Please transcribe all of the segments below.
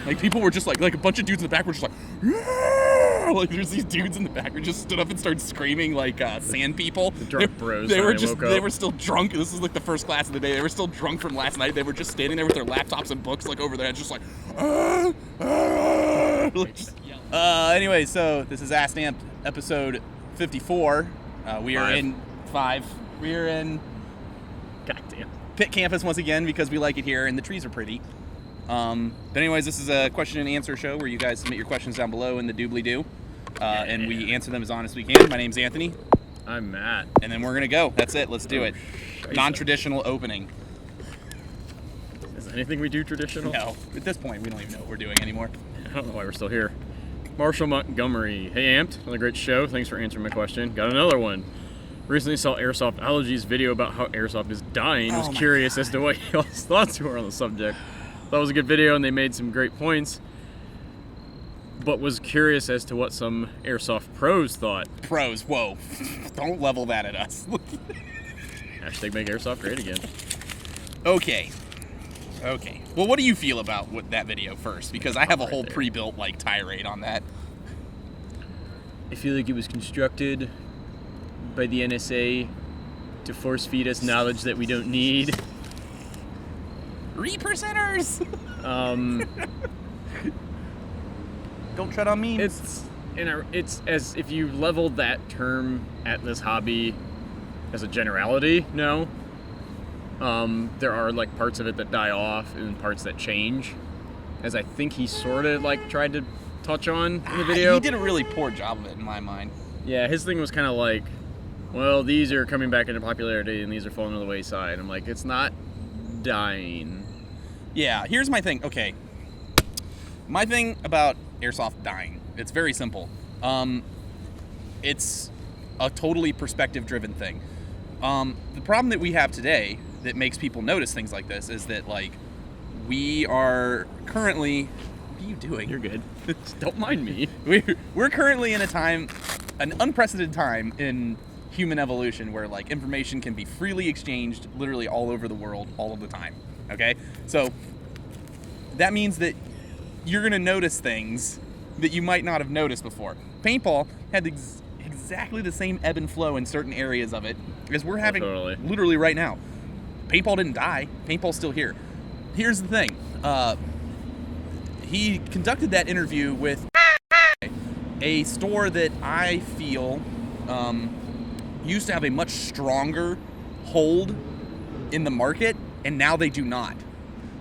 Like, people were just like a bunch of dudes in the back were just like, yeah! Like, there's these dudes in the back who just stood up and started screaming like sand people. The drunk bros. They were still drunk. This is like the first class of the day. They were still drunk from last night. They were just standing there with their laptops and books like over their heads, just like, like just yelling. Anyway, so this is Ask Amped episode 54. We are in 5. We are in Goddamn. Pitt campus once again because we like it here and the trees are pretty. But anyways, this is a question and answer show where you guys submit your questions down below in the doobly-doo, and we answer them as honest as we can. My name's Anthony. I'm Matt. And then we're gonna go. That's it. Let's do it. Non-traditional opening. Is anything we do traditional? No. At this point, we don't even know what we're doing anymore. I don't know why we're still here. Marshall Montgomery. Hey, Amped. Another great show. Thanks for answering my question. Got another one. Recently saw Airsoftology's video about how Airsoft is dying. Was curious as to what y'all's thoughts were on the subject. Thought it was a good video and they made some great points, but was curious as to what some Airsoft pros thought. Pros, whoa. Don't level that at us. Hashtag make Airsoft great again. Okay. Well, what do you feel about that video first? Because I have a whole pre-built like tirade on that. I feel like it was constructed by the NSA to force feed us knowledge that we don't need. Repercenters! Don't tread on memes. It's as if you leveled that term at this hobby as a generality, no. There are like parts of it that die off and parts that change, as I think he sort of like tried to touch on in the video. He did a really poor job of it in my mind. Yeah, his thing was kind of like, well, these are coming back into popularity and these are falling to the wayside. I'm like, it's not dying. Yeah, here's my thing. Okay. My thing about Airsoft dying, it's very simple. It's a totally perspective-driven thing. The problem that we have today that makes people notice things like this is that, like, we are currently... What are you doing? You're good. Don't mind me. We're currently in an unprecedented time in human evolution where, like, information can be freely exchanged literally all over the world all of the time. Okay? So that means that you're going to notice things that you might not have noticed before. Paintball had exactly the same ebb and flow in certain areas of it as we're having literally right now. Paintball didn't die. Paintball's still here. Here's the thing. He conducted that interview with a store that I feel used to have a much stronger hold in the market, and now they do not.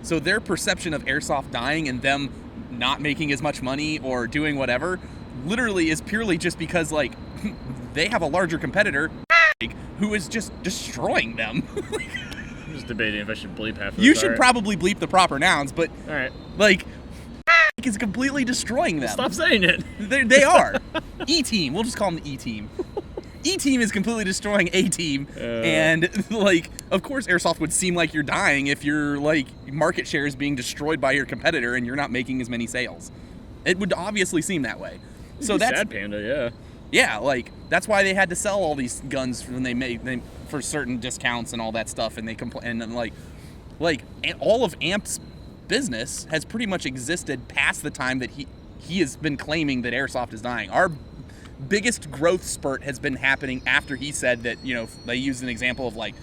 So their perception of Airsoft dying and them not making as much money or doing whatever literally is purely just because, like, they have a larger competitor who is just destroying them. I'm just debating if I should bleep half of this. You should probably bleep the proper nouns, but alright. Like, is completely destroying them. Stop saying it. They are. E-Team. We'll just call them the E-Team. E-Team is completely destroying A-Team, and, like, of course Airsoft would seem like you're dying if your, like, market share is being destroyed by your competitor and you're not making as many sales. It would obviously seem that way. So that's sad, Panda, yeah. Yeah, like, that's why they had to sell all these guns when they for certain discounts and all that stuff, and they complain, and like all of Amp's business has pretty much existed past the time that he has been claiming that Airsoft is dying. Our biggest growth spurt has been happening after he said that, you know, they used an example of like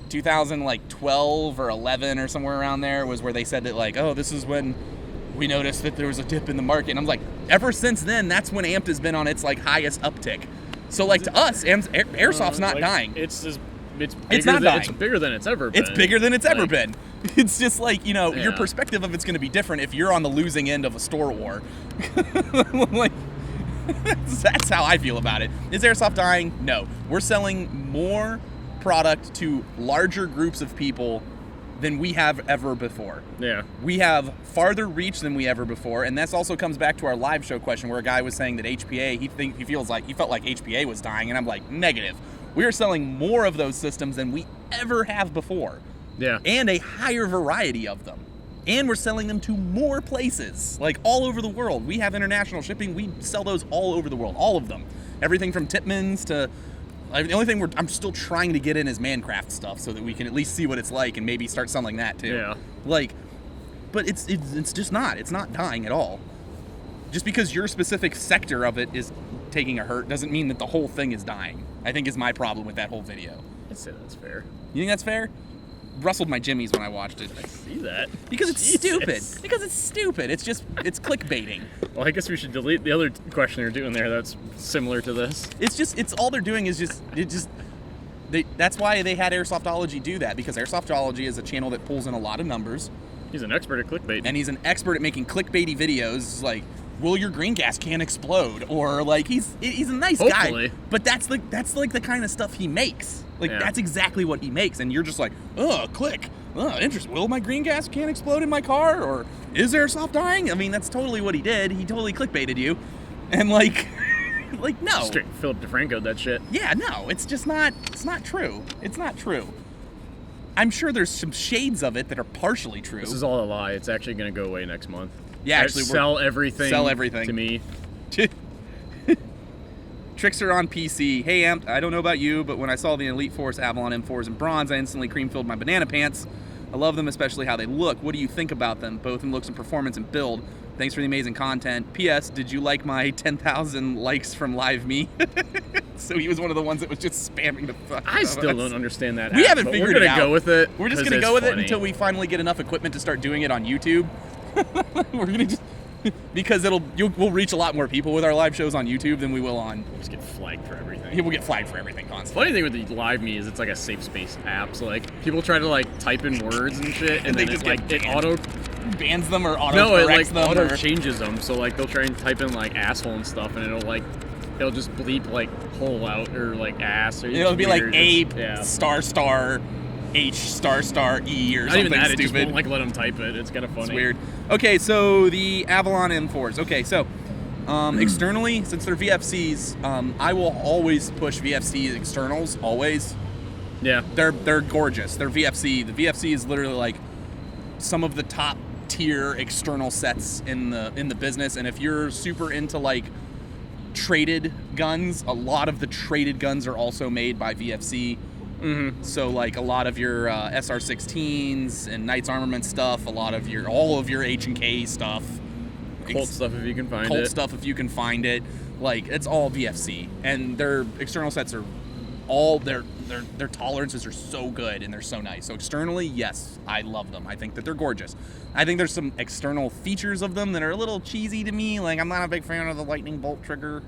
2012 or 11 or somewhere around there was where they said that, like, oh, this is when we noticed that there was a dip in the market. And I'm like, ever since then, that's when Amped has been on its, like, highest uptick. So, like, to us, Airsoft's not dying. It's not dying. It's bigger than it's ever been. It's bigger than it's ever been. It's just like, you know, your perspective of it's going to be different if you're on the losing end of a store war. Like, that's how I feel about it. Is Airsoft dying? No. We're selling more product to larger groups of people than we have ever before. Yeah. We have farther reach than we ever before, and this also comes back to our live show question where a guy was saying that HPA, he felt like HPA was dying, and I'm like, negative. We are selling more of those systems than we ever have before. Yeah. And a higher variety of them. And we're selling them to more places, like all over the world. We have international shipping. We sell those all over the world, all of them. Everything from Titman's to The only thing I'm still trying to get in is Minecraft stuff so that we can at least see what it's like and maybe start selling that too. Yeah. Like, but it's just not. It's not dying at all. Just because your specific sector of it is taking a hurt doesn't mean that the whole thing is dying. I think is my problem with that whole video. I'd say that's fair. You think that's fair? Rustled my jimmies when I watched it. I see that. Because it's Jesus. stupid. Because it's stupid. It's clickbaiting. Well, I guess we should delete the other question they're doing there that's similar to this. It's all they're doing is that's why they had Airsoftology do that, because Airsoftology is a channel that pulls in a lot of numbers. He's an expert at clickbait. And he's an expert at making clickbaity videos like, will your green gas can explode? Or like he's a nice Hopefully. guy. But that's like the kind of stuff he makes. Like Yeah. that's exactly what he makes. And you're just like, oh, click. Oh, interesting. Will my green gas can explode in my car? Or is Airsoft dying? I mean, that's totally what he did. He totally clickbaited you. And like like no. Straight Philip DeFranco that shit. Yeah, no, it's not true. It's not true. I'm sure there's some shades of it that are partially true. This is all a lie. It's actually going to go away next month. Yeah, actually, sell everything to me. Trickster on PC. Hey, Amped, I don't know about you, but when I saw the Elite Force Avalon M4s in bronze, I instantly cream-filled my banana pants. I love them, especially how they look. What do you think about them, both in looks and performance and build? Thanks for the amazing content. P.S. Did you like my 10,000 likes from Live Me? So he was one of the ones that was just spamming the fuck. I still don't understand that. We haven't figured it out. We're gonna go with it. We're just gonna go with it until we finally get enough equipment to start doing it on YouTube. We're gonna just because we'll reach a lot more people with our live shows on YouTube than we will on. We'll just get flagged for everything. Yeah, we'll get flagged for everything constantly. Funny thing with the Live Me is it's like a safe space app. So like people try to like type in words and shit, and they then just it like get it auto bans them or auto no, it corrects like them. auto changes them. So like they'll try and type in like asshole and stuff, and it'll just bleep like hole out or like ass or It'll be like A yeah. star H star E or Not something even that, stupid. it just won't like let them type it. It's kind of funny. It's weird. Okay, so the Avalon M4s. Okay, so externally, since they're VFCs, I will always push VFC externals. Always. Yeah. They're gorgeous. They're VFC. The VFC is literally like some of the top tier external sets in the business. And if you're super into like traded guns, a lot of the traded guns are also made by VFC. Mm-hmm. So like a lot of your SR-16s and Knights Armament stuff, all of your H&K stuff, Colt stuff if you can find it. Colt stuff if you can find it. Like it's all VFC, and their external sets are all their tolerances are so good and they're so nice. So externally, yes, I love them. I think that they're gorgeous. I think there's some external features of them that are a little cheesy to me. Like I'm not a big fan of the lightning bolt trigger.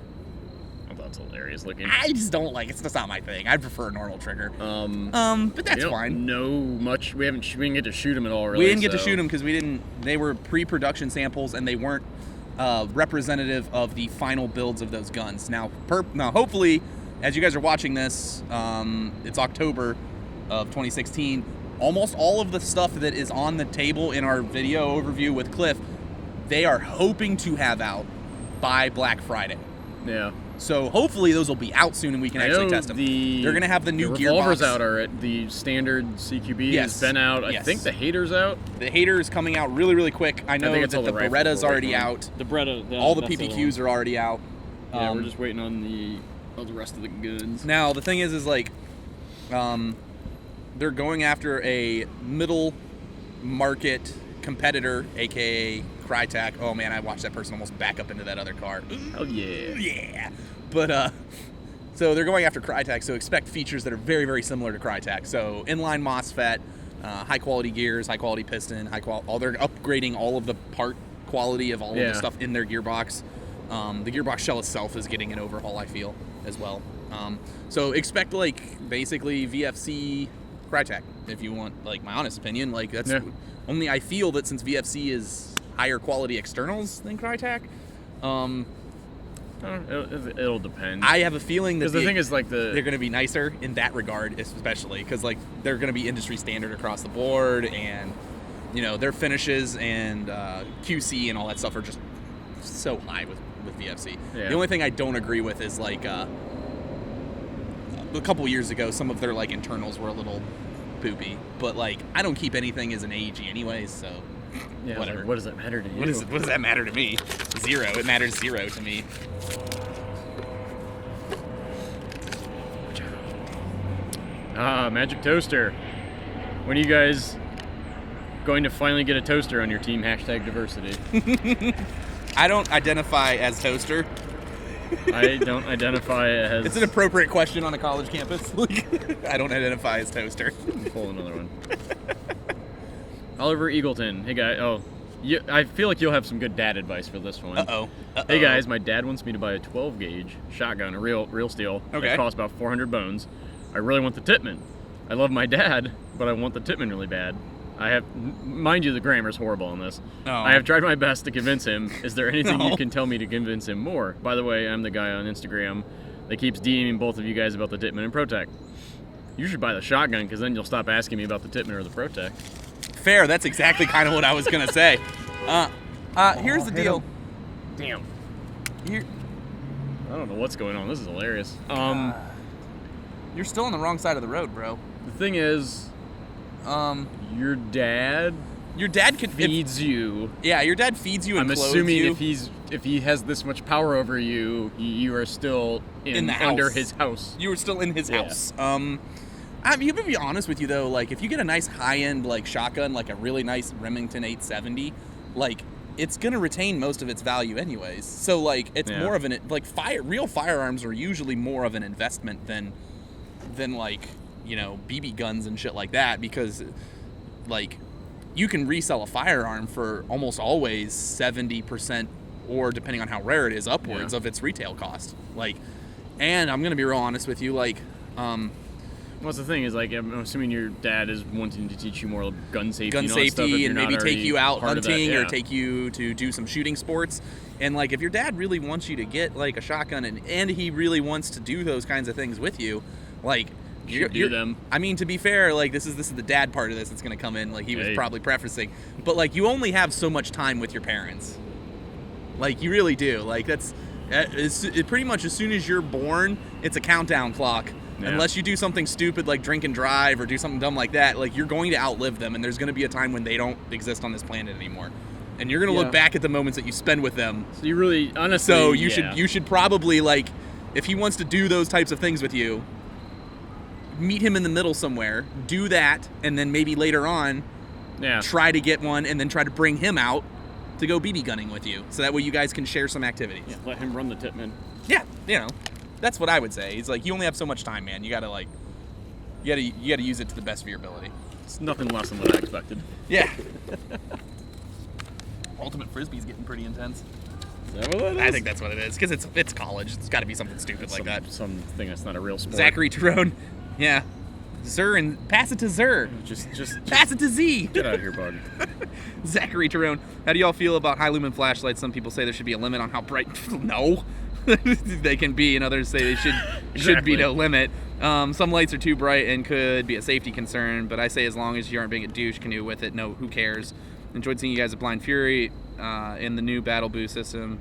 That's hilarious looking. I just don't like it. It's just not my thing. I prefer a normal trigger. But that's fine. No much. We didn't get to shoot them at all. Really. We didn't get to shoot them because they were pre-production samples and they weren't representative of the final builds of those guns. Now, hopefully, as you guys are watching this, it's October of 2016. Almost all of the stuff that is on the table in our video overview with Cliff, they are hoping to have out by Black Friday. Yeah. So hopefully those will be out soon and we can actually test them. They're going to have the new gearbox. The revolver's out already. The standard CQB has been out. I think the Hater's out. The Hater is coming out really, really quick. I know that the Beretta's already out. The Beretta. All the PPQs are already out. Yeah, we're just waiting on the rest of the goods. Now, the thing is like, they're going after a middle market competitor, a.k.a. Crytek. Oh man, I watched that person almost back up into that other car. Oh yeah. Yeah. But so they're going after Crytek, so expect features that are very, very similar to Crytek. So inline MOSFET, high quality gears, high quality piston, they're upgrading all of the part quality of all of the stuff in their gearbox. The gearbox shell itself is getting an overhaul, I feel, as well. So expect like basically VFC Crytek, if you want like my honest opinion. Like that's only I feel that since VFC is higher quality externals than Crytek. It'll depend. I have a feeling that the thing is like they're going to be nicer in that regard, especially because like they're going to be industry standard across the board, and you know their finishes and QC and all that stuff are just so high with VFC. Yeah. The only thing I don't agree with is like a couple years ago, some of their like internals were a little poopy, but like I don't keep anything as an AEG anyways, so. Yeah, whatever. Like, what does that matter to you? What does that matter to me? Zero. It matters zero to me. Magic Toaster. When are you guys going to finally get a toaster on your team? Hashtag diversity. I don't identify as toaster. I don't identify as... It's an appropriate question on a college campus. I don't identify as toaster. Pull another one. Oliver Eagleton. Hey, guy. Oh, I feel like you'll have some good dad advice for this one. Uh-oh. Hey, guys. My dad wants me to buy a 12-gauge shotgun, a real steel. Okay. It costs about 400 bones. I really want the Tippmann. I love my dad, but I want the Tippmann really bad. Mind you, the grammar's horrible on this. Oh. I have tried my best to convince him. Is there anything you can tell me to convince him more? By the way, I'm the guy on Instagram that keeps DMing both of you guys about the Tippmann and ProTech. You should buy the shotgun, because then you'll stop asking me about the Tippmann or the ProTech. Fair. That's exactly kind of what I was going to say. Here's the deal. Damn. Here, I don't know what's going on. This is hilarious. you're still on the wrong side of the road, bro. The thing is, your dad feeds you. Yeah, your dad feeds you and I'm clothes assuming you. if he has this much power over you, you are still in the house. under his house. You were still in his house. I'm gonna be honest with you though, like if you get a nice high-end like shotgun, like a really nice Remington 870, like it's gonna retain most of its value anyways. So like it's more of an like real firearms are usually more of an investment than like, you know, BB guns and shit like that, because like you can resell a firearm for almost always 70%, or depending on how rare it is, upwards of its retail cost. Like, and I'm gonna be real honest with you, like what's the thing is, like, I'm assuming your dad is wanting to teach you more gun safety, and maybe take you out hunting or take you to do some shooting sports. And like, if your dad really wants you to get like a shotgun and he really wants to do those kinds of things with you, like you do them. I mean, to be fair, like this is the dad part of this that's gonna come in. Like he was probably prefacing, but like you only have so much time with your parents. Like you really do. Like it's pretty much as soon as you're born, it's a countdown clock. Yeah. Unless you do something stupid like drink and drive or do something dumb like that, like you're going to outlive them, and there's going to be a time when they don't exist on this planet anymore, and you're going to look back at the moments that you spend with them. So you really, honestly, so you should probably, like, if he wants to do those types of things with you, meet him in the middle somewhere, do that, and then maybe later on, try to get one, and then try to bring him out to go BB gunning with you, so that way you guys can share some activities. Yeah, let him run the Tippmann. Yeah, you know. That's what I would say. He's like, you only have so much time, man. You gotta use it to the best of your ability. It's nothing less than what I expected. Yeah. Ultimate Frisbee's getting pretty intense. Is that what it is? I think that's what it is, because it's college. It's got to be something stupid like that. Something that's not a real sport. Zachary Tyrone. Yeah. Zer, and pass it to Zer. Just pass it to Z. Get out of here, bud. Zachary Tyrone. How do y'all feel about high lumen flashlights? Some people say there should be a limit on how bright. No. They can be, and others say they should be no limit. Some lights are too bright and could be a safety concern, but I say as long as you aren't being a douche canoe with it, no, who cares? Enjoyed seeing you guys at Blind Fury in the new battle boost system.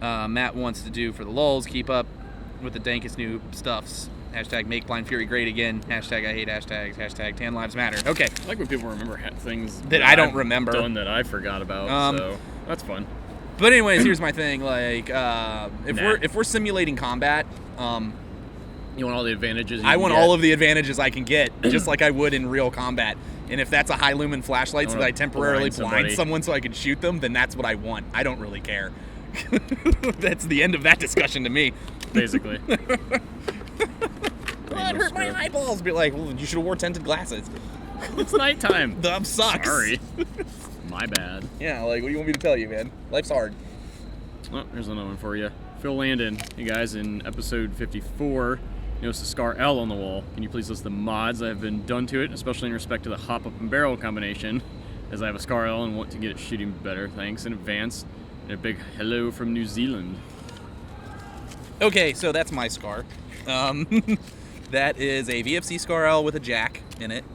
Matt wants to do for the lulz. Keep up with the dankest new stuffs. Hashtag make Blind Fury great again. Hashtag I hate hashtags. Hashtag 10 lives matter. Okay. I like when people remember things that I don't remember. Done that I forgot about. So that's fun. But anyways, here's my thing. Like, if we're simulating combat, you want all the advantages. I want all of the advantages I can get, just like I would in real combat. And if that's a high lumen flashlight so that I temporarily blind someone so I can shoot them, then that's what I want. I don't really care. That's the end of that discussion to me. Basically. Well, it hurt my eyeballs. Be like, well, you should have wore tinted glasses. It's nighttime. That sucks. Sorry. My bad. Yeah, like, what do you want me to tell you, man? Life's hard. Well, here's another one for you. Phil Landon, you guys, in episode 54, notice the Scar L on the wall. Can you please list the mods that have been done to it, especially in respect to the hop-up and barrel combination, as I have a Scar L and want to get it shooting better. Thanks in advance. And a big hello from New Zealand. Okay, so that's my Scar. That is a VFC Scar L with a jack in it.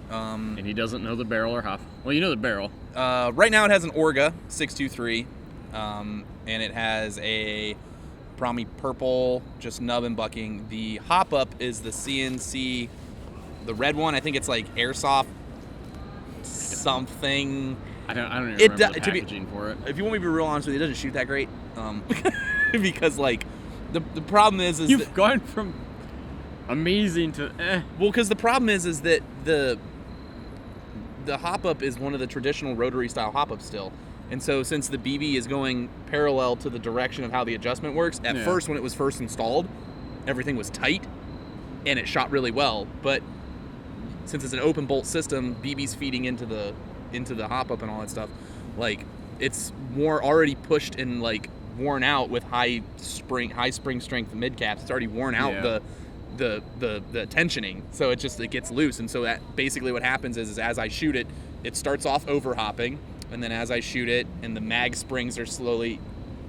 And he doesn't know the barrel or hop. Well, you know the barrel. Right now it has an Orga 623, and it has a Promi purple, just nub and bucking. The hop up is the CNC, the red one. I think it's like Airsoft something. I don't even remember the packaging for it. If you want me to be real honest with you, it doesn't shoot that great. Because like the problem is you've gone from amazing to Well, because the problem is that the hop-up is one of the traditional rotary-style hop-ups still. And so since the BB is going parallel to the direction of how the adjustment works, at first when it was first installed, everything was tight and it shot really well. But since it's an open bolt system, BB's feeding into the hop-up and all that stuff, like it's already pushed and like worn out with high spring strength mid caps. It's already worn out the tensioning, so it gets loose. And so that basically what happens is as I shoot it, it starts off over hopping, and then as I shoot it and the mag springs are slowly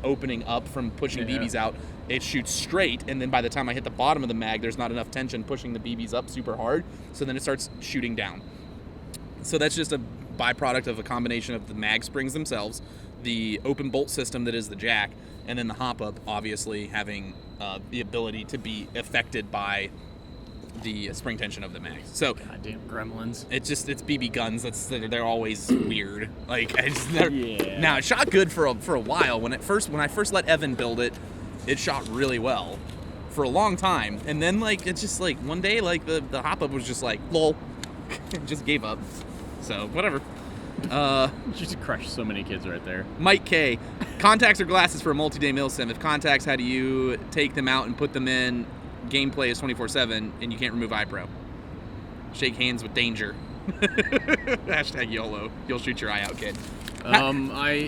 opening up from pushing BBs out, it shoots straight, and then by the time I hit the bottom of the mag, there's not enough tension pushing the BBs up super hard, so then it starts shooting down. So that's just a byproduct of a combination of the mag springs themselves, the open bolt system that is the jack, and then the hop-up obviously having the ability to be affected by the spring tension of the mags. So goddamn gremlins. It's BB guns. They're always weird. Like Now it shot good for a while. When I first let Evan build it, it shot really well for a long time. And then like it's just like one day like the hop-up was just like lol, just gave up. So whatever. You just crushed so many kids right there. Mike K. Contacts or glasses for a multi-day milsim? If contacts, how do you take them out and put them in? Gameplay is 24/7 and you can't remove iPro. Shake hands with danger. Hashtag YOLO. You'll shoot your eye out, kid.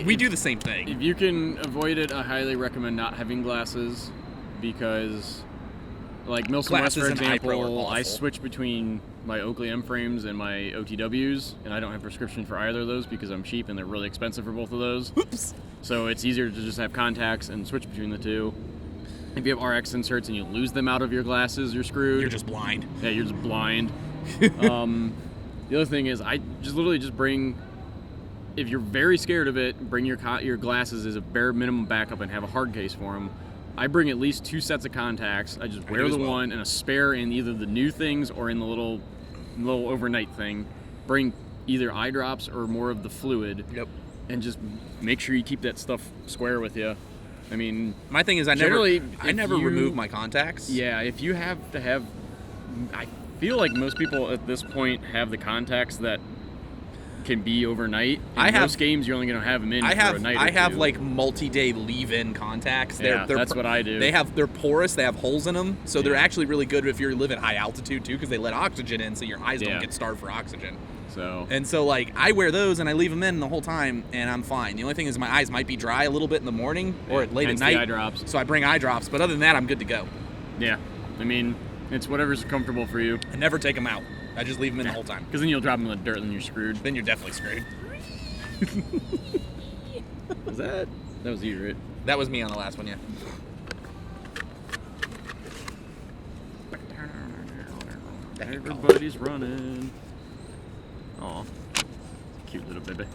We do the same thing. If you can avoid it, I highly recommend not having glasses, because like Milsim West, for example, I switch between my Oakley M frames and my OTWs, and I don't have prescription for either of those because I'm cheap and they're really expensive for both of those. Oops. So it's easier to just have contacts and switch between the two. If you have RX inserts and you lose them out of your glasses, you're screwed. You're just blind. Yeah, you're just blind. The other thing is, I just literally just bring, if you're very scared of it, bring your glasses as a bare minimum backup and have a hard case for them. I bring at least 2 sets of contacts. I just wear the one and a spare in either the new things or in the little overnight thing. Bring either eye drops or more of the fluid. Yep. And just make sure you keep that stuff square with you. I mean, my thing is I never remove my contacts. Yeah, if you have to have, I feel like most people at this point have the contacts that can be overnight. In most games, you're only going to have them in for a night or two. I have like multi-day leave-in contacts. That's what I do. They're porous. They have holes in them, so they're actually really good if you live at high altitude too, because they let oxygen in, so your eyes don't get starved for oxygen. So like I wear those and I leave them in the whole time and I'm fine. The only thing is my eyes might be dry a little bit in the morning or late at night. The eye drops. So I bring eye drops, but other than that, I'm good to go. Yeah, I mean, it's whatever's comfortable for you. I never take them out. I just leave them in the whole time. Because then you'll drop them in the dirt and you're screwed. Then you're definitely screwed. That was you, right? That was me on the last one, yeah. Everybody's running. Aw, cute little baby.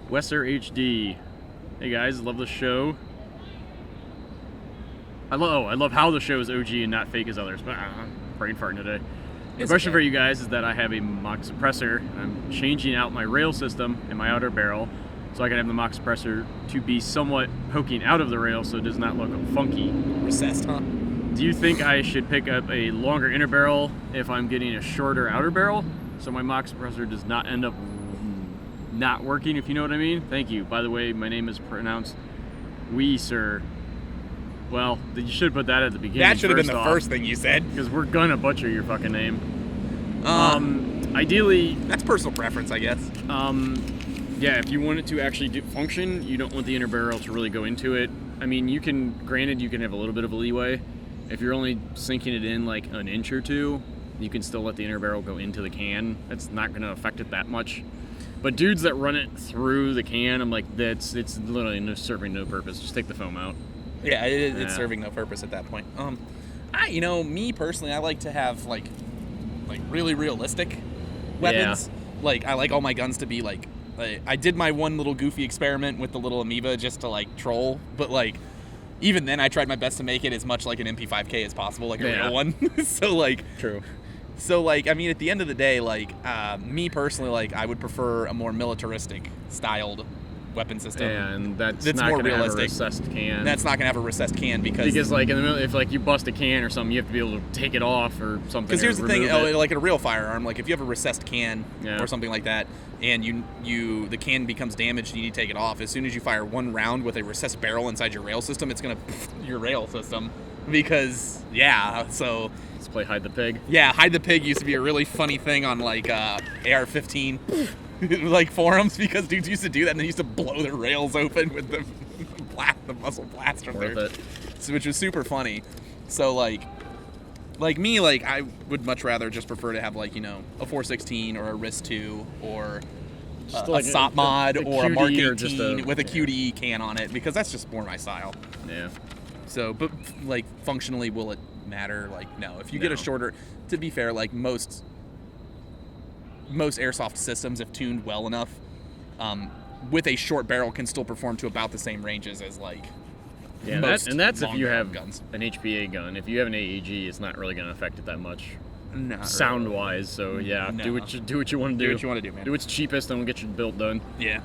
Wesser HD. Hey guys, love the show. I love how the show is OG and not fake as others. But brain farting today. The question for you guys is that I have a mock suppressor. I'm changing out my rail system in my outer barrel so I can have the mock suppressor to be somewhat poking out of the rail so it does not look funky. Recessed, huh? Do you think I should pick up a longer inner barrel if I'm getting a shorter outer barrel, so my mock suppressor does not end up not working, if you know what I mean? Thank you. By the way, my name is pronounced Wee, sir. Well, you should put that at the beginning. That should have been the first thing you said. Because we're gonna butcher your fucking name. Ideally... That's personal preference, I guess. Yeah, if you want it to actually function, you don't want the inner barrel to really go into it. I mean, granted, you can have a little bit of a leeway. If you're only sinking it in like an inch or two, you can still let the inner barrel go into the can. That's not gonna affect it that much. But dudes that run it through the can, I'm like, it's literally serving no purpose. Just take the foam out. Yeah, it's serving no purpose at that point. Me personally, I like to have like really realistic weapons. Yeah. Like I like all my guns to be like I did my one little goofy experiment with the little amoeba just to like troll, but like even then I tried my best to make it as much like an MP5K as possible, like a real one. So like true. So like I mean at the end of the day, like me personally, like I would prefer a more militaristic styled weapon system. And that's That's not more going to have a realistic. recessed can. That's not going to have a recessed can because like in the middle, if like you bust a can or something, you have to be able to take it off or something. Because here's the thing, it. like in a real firearm, like if you have a recessed can Yeah. or something like that, and the can becomes damaged, and you need to take it off. As soon as you fire one round with a recessed barrel inside your rail system, it's gonna your rail system. Because so Let's play hide the pig. yeah, hide the pig used to be a really funny thing on like AR-15 like forums because dudes used to do that and they used to blow their rails open with the muzzle blast from Worth there, it. so, which was super funny. So like me, like I would much rather just prefer to have like a 416 or a RIS-2 or a SOP mod or a Mark 18 with a QDE can on it because that's just more my style. Yeah. So, but like functionally, will it matter? Like, no. If you get a shorter, to be fair, like most airsoft systems, if tuned well enough, with a short barrel can still perform to about the same ranges as like most that's if you long-barrel have guns. an HPA gun. If you have an AEG, it's not really going to affect it that much. Not sound really. wise. So yeah, No. do what you want to do. Do what you want to do, man. Do what's cheapest and we'll get your build done. Yeah.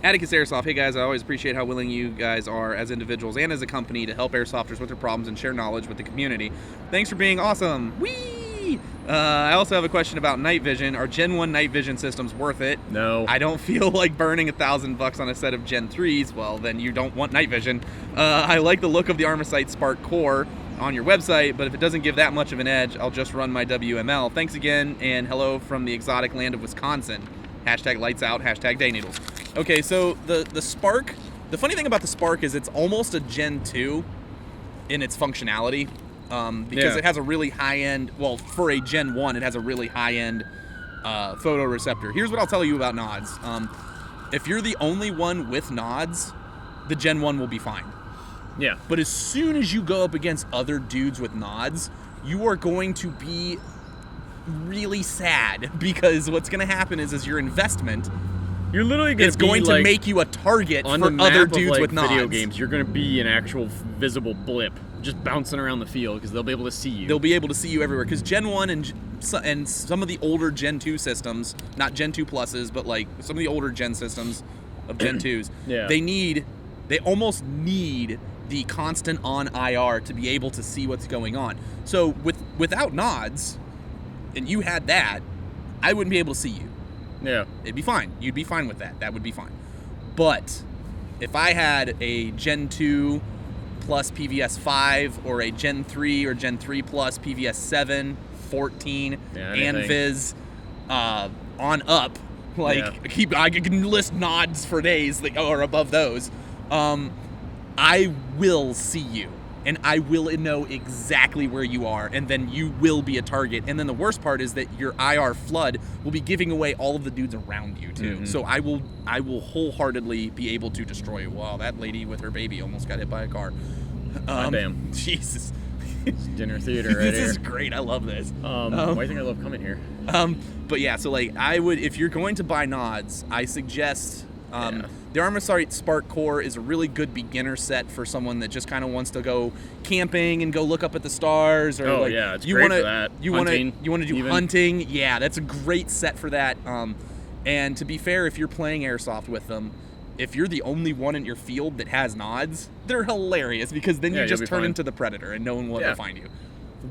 Atticus Airsoft. Hey guys, I always appreciate how willing you guys are as individuals and as a company to help airsofters with their problems and share knowledge with the community. Thanks for being awesome. Whee! I also have a question about night vision. Are Gen 1 night vision systems worth it? No. I don't feel like burning $1,000 on a set of Gen 3s. Well, then you don't want night vision. I like the look of the Armasight Spark Core on your website, but if it doesn't give that much of an edge, I'll just run my WML. Thanks again, and hello from the exotic land of Wisconsin. Hashtag lights out, hashtag day needles. Okay, so the Spark, the funny thing about the Spark is it's almost a Gen 2 in its functionality. Because it has a really high-end, well, for a Gen 1, it has a really high-end photoreceptor. Here's what I'll tell you about nods. If you're the only one with nods, the Gen 1 will be fine. Yeah. But as soon as you go up against other dudes with nods, you are going to be really sad because what's going to happen is your investment You're literally going is going to make you a target on for the map other of, dudes like, with nods. video games. You're going to be an actual visible blip just bouncing around the field because they'll be able to see you. They'll be able to see you everywhere because Gen 1 and some of the older Gen 2 systems, not Gen 2 pluses, but like some of the older Gen systems of Gen 2s, Yeah. they almost need the constant on IR to be able to see what's going on. So without nods, and you had that, I wouldn't be able to see you. Yeah. It'd be fine. You'd be fine with that. That would be fine. But if I had a Gen 2 plus PVS 5 or a Gen 3 or Gen 3 plus PVS 7, 14, and Viz on up, like I can list nods for days or above those, I will see you. And I will know exactly where you are, and then you will be a target. And then the worst part is that your IR flood will be giving away all of the dudes around you too. Mm-hmm. So I will wholeheartedly be able to destroy you. Wow, that lady with her baby almost got hit by a car. Damn. Jesus. It's dinner theater right This here. is great. I love this. Why do you think I love coming here? But yeah, so like I would, if you're going to buy nods, I suggest the Armasight Spark Core is a really good beginner set for someone that just kind of wants to go camping and go look up at the stars, or it's great for that. You want to do even. hunting. Yeah, that's a great set for that. And to be fair, if you're playing airsoft with them, if you're the only one in your field that has nods, they're hilarious because then you just turn into the predator and no one will ever find you.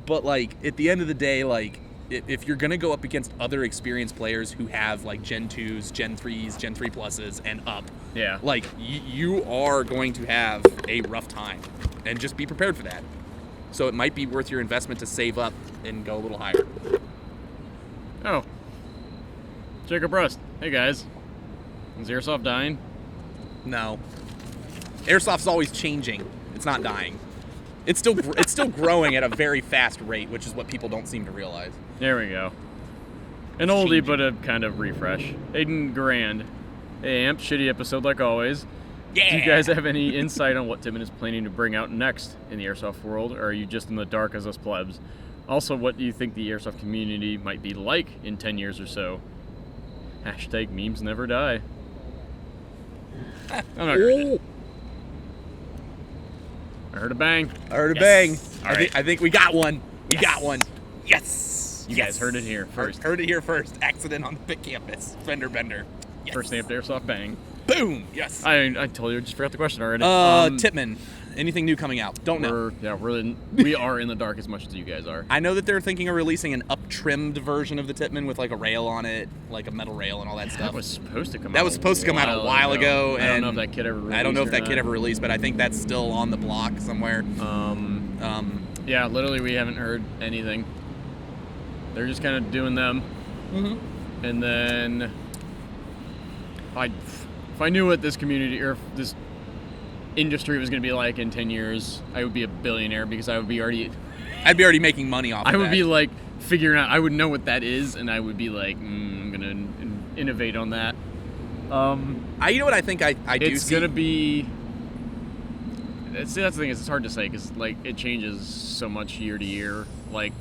But like at the end of the day, like if you're gonna go up against other experienced players who have like Gen 2s, Gen 3s, Gen 3 pluses, and up, like you are going to have a rough time, and just be prepared for that. So it might be worth your investment to save up and go a little higher. Oh, Jacob Rust. Hey guys, is Airsoft dying? No, Airsoft's always changing. It's not dying. It's still growing at a very fast rate, which is what people don't seem to realize. There we go. An oldie, but a kind of refresh. Aiden Grand. Hey, Amp, shitty episode like always. Yeah. Do you guys have any insight on what Timon is planning to bring out next in the Airsoft world, or are you just in the dark as us plebs? Also, what do you think the Airsoft community might be like in 10 years or so? Hashtag memes never die. I'm not gonna I heard a bang. I heard a bang. All right. I think we got one. We got one. Yes. You guys heard it here first. Heard it here first. Accident on the Pitt campus. Fender bender. Yes. First Amped Airsoft bang. Boom. Yes. I told you, I just forgot the question already. Tippmann. Anything new coming out? Don't know. We are in the dark as much as you guys are. I know that they're thinking of releasing an up-trimmed version of the Tippmann with like a rail on it, like a metal rail and all that stuff. That was supposed to come out. That was supposed to come out a while ago. I don't know if that kid ever released. I don't know if that kid ever released, but I think that's still on the block somewhere. Yeah, literally we haven't heard anything. They're just kind of doing them. Mm-hmm. And then if I knew what this community or this industry was going to be like in 10 years, I would be a billionaire because I'd be already making money off of I would that. be like figuring out, I would know what that is, and I would be like, I'm going to innovate on that. You know what I think I do see? It's going to be... that's the thing, is it's hard to say because like it changes so much year to year. Like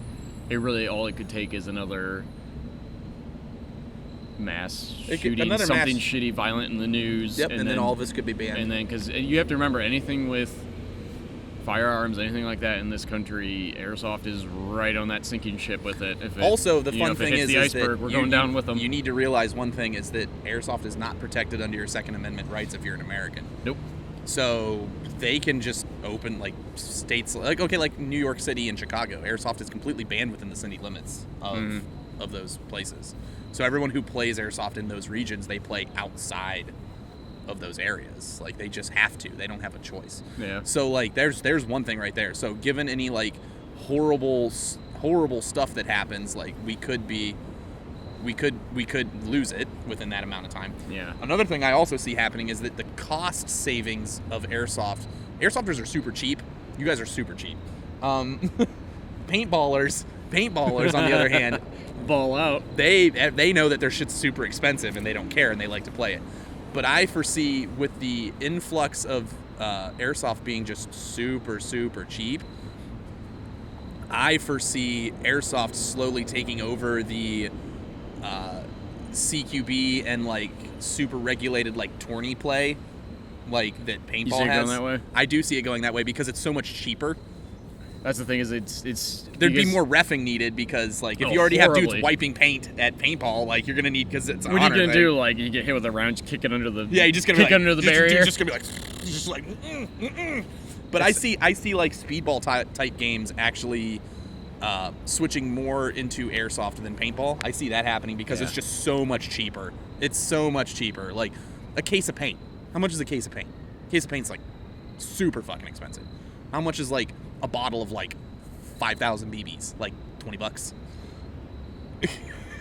all it could take is another mass shooting, something shitty, violent in the news. Yep, and then all of this could be banned. And then, because you have to remember, anything with firearms, anything like that in this country, Airsoft is right on that sinking ship with it. Also, the fun thing is the iceberg, we're going down with them. You need to realize one thing is that Airsoft is not protected under your Second Amendment rights if you're an American. Nope. So they can just open like states like New York City and Chicago. Airsoft is completely banned within the city limits of those places. So everyone who plays Airsoft in those regions, they play outside of those areas. Like they just have to. They don't have a choice. Yeah. So like there's one thing right there. So given any like horrible stuff that happens, like we could lose it within that amount of time. Yeah. Another thing I also see happening is that the cost savings of Airsofters are super cheap. You guys are super cheap. Paintballers on the other hand, ball out. They know that their shit's super expensive and they don't care and they like to play it. But I foresee with the influx of Airsoft being just super, super cheap, I foresee Airsoft slowly taking over the CQB and like super regulated like tourney play like that paintball you see it has. going that way? I do see it going that way because it's so much cheaper. That's the thing, is it's there'd be more reffing needed because like if you already have dudes wiping paint at paintball, like you're gonna need, because it's an what honor are you gonna thing. do? Like you get hit with a round, just kick it under the you're just gonna kick be like, under the barrier. You're just gonna be like But I see like speedball type games actually switching more into Airsoft than paintball. I see that happening because it's just so much cheaper. It's so much cheaper. Like a case of paint. How much is a case of paint? A case of paint's like super fucking expensive. How much is like a bottle of like 5,000 BBs? Like $20.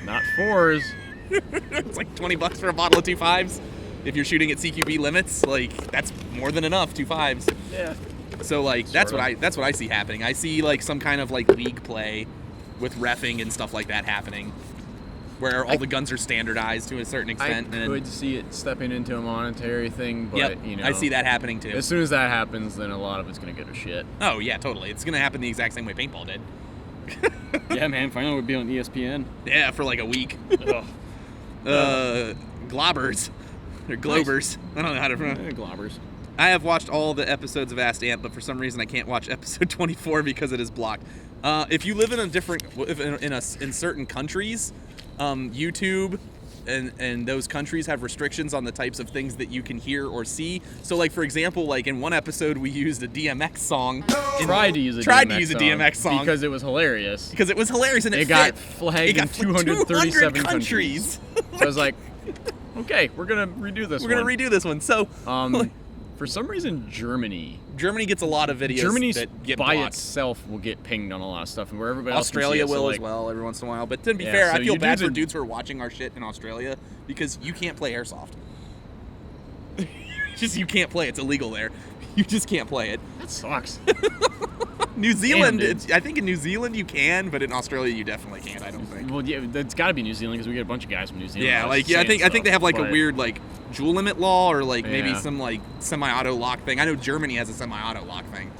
Not fours. It's like $20 for a bottle of 2.5s. If you're shooting at CQB limits, like that's more than enough. 2.5s. Yeah. So like that's what I see happening. I see like some kind of like league play with reffing and stuff like that happening, where all the guns are standardized to a certain extent. I could see it stepping into a monetary thing, but I see that happening too. As soon as that happens, then a lot of it's gonna go to shit. Oh yeah, totally. It's gonna happen the exact same way paintball did. Yeah, man. Finally, we'd be on ESPN. Yeah, for like a week. Globbers or Globers. Nice. I don't know how to pronounce. Globbers. I have watched all the episodes of Asked Amp, but for some reason I can't watch episode 24 because it is blocked. If you live in in certain countries, YouTube and those countries have restrictions on the types of things that you can hear or see. So, like for example, like in one episode we used a DMX song. Tried to use a DMX song because it was hilarious. Because it was hilarious and it got flagged in 237 countries. So I was like, okay, we're gonna redo this. We're gonna redo this one. So. For some reason, Germany gets a lot of videos that get by blocked. itself will get pinged on a lot of stuff, and where everybody else Australia can see it, will as well every once in a while. But to be fair, so I feel bad for dudes who are watching our shit in Australia because you can't play Airsoft. You can't play. It's illegal there. You just can't play it. That sucks. New Zealand, I think in New Zealand you can, but in Australia you definitely can't. I don't think. Well, yeah, that's got to be New Zealand because we get a bunch of guys from New Zealand. Yeah, I think they have like a weird like jewel limit law or like maybe some like semi-auto lock thing. I know Germany has a semi-auto lock thing.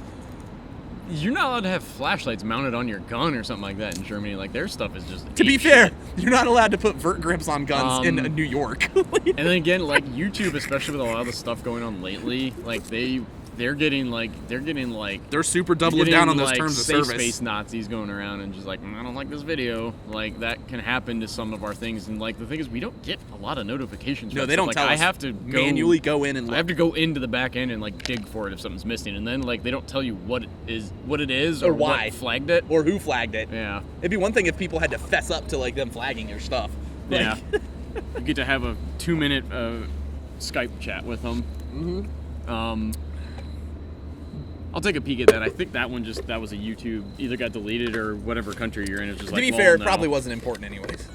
You're not allowed to have flashlights mounted on your gun or something like that in Germany. Like their stuff is just. To be fair, you're not allowed to put vert grips on guns in New York. And then again, like YouTube, especially with a lot of the stuff going on lately, like they they're getting like they're super doubling down on those terms of safe service. Space Nazis going around and just like, I don't like this video. Like that can happen to some of our things, and like the thing is, we don't get a lot of notifications. No, they don't tell us. I have to manually go in and look. I have to go into the back end and like dig for it if something's missing, and then like they don't tell you what it is, or why what flagged it, or who flagged it. Yeah, it'd be one thing if people had to fess up to like them flagging your stuff. Yeah, you get to have a 2-minute Skype chat with them. Mm-hmm. I'll take a peek at that. I think that one that was a YouTube, either got deleted or whatever country you're in. It's just to like, be well, fair, no. it probably wasn't important anyways.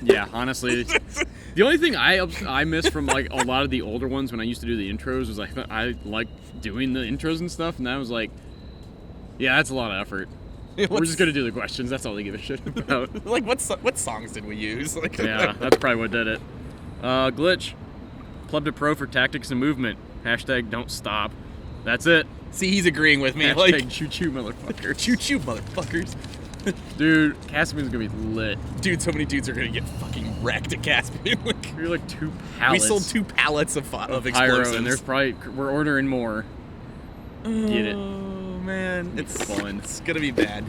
Yeah, honestly, the only thing I miss from like a lot of the older ones when I used to do the intros was like I liked doing the intros and stuff, and that was like, yeah, that's a lot of effort. We're just gonna do the questions. That's all they give a shit about. Like what songs did we use? Like, yeah, that's probably what did it. Glitch, Club to Pro for tactics and movement. # don't stop. That's it. See, he's agreeing with me. # Like, choo choo motherfucker. choo choo motherfuckers. Dude, Caspian's gonna be lit. Dude, so many dudes are gonna get fucking wrecked at Caspian. Like, We're like 2 pallets. we sold 2 pallets of pyro, explosives. and there's we're ordering more. Get it. Oh man, it's fun. It's gonna be bad.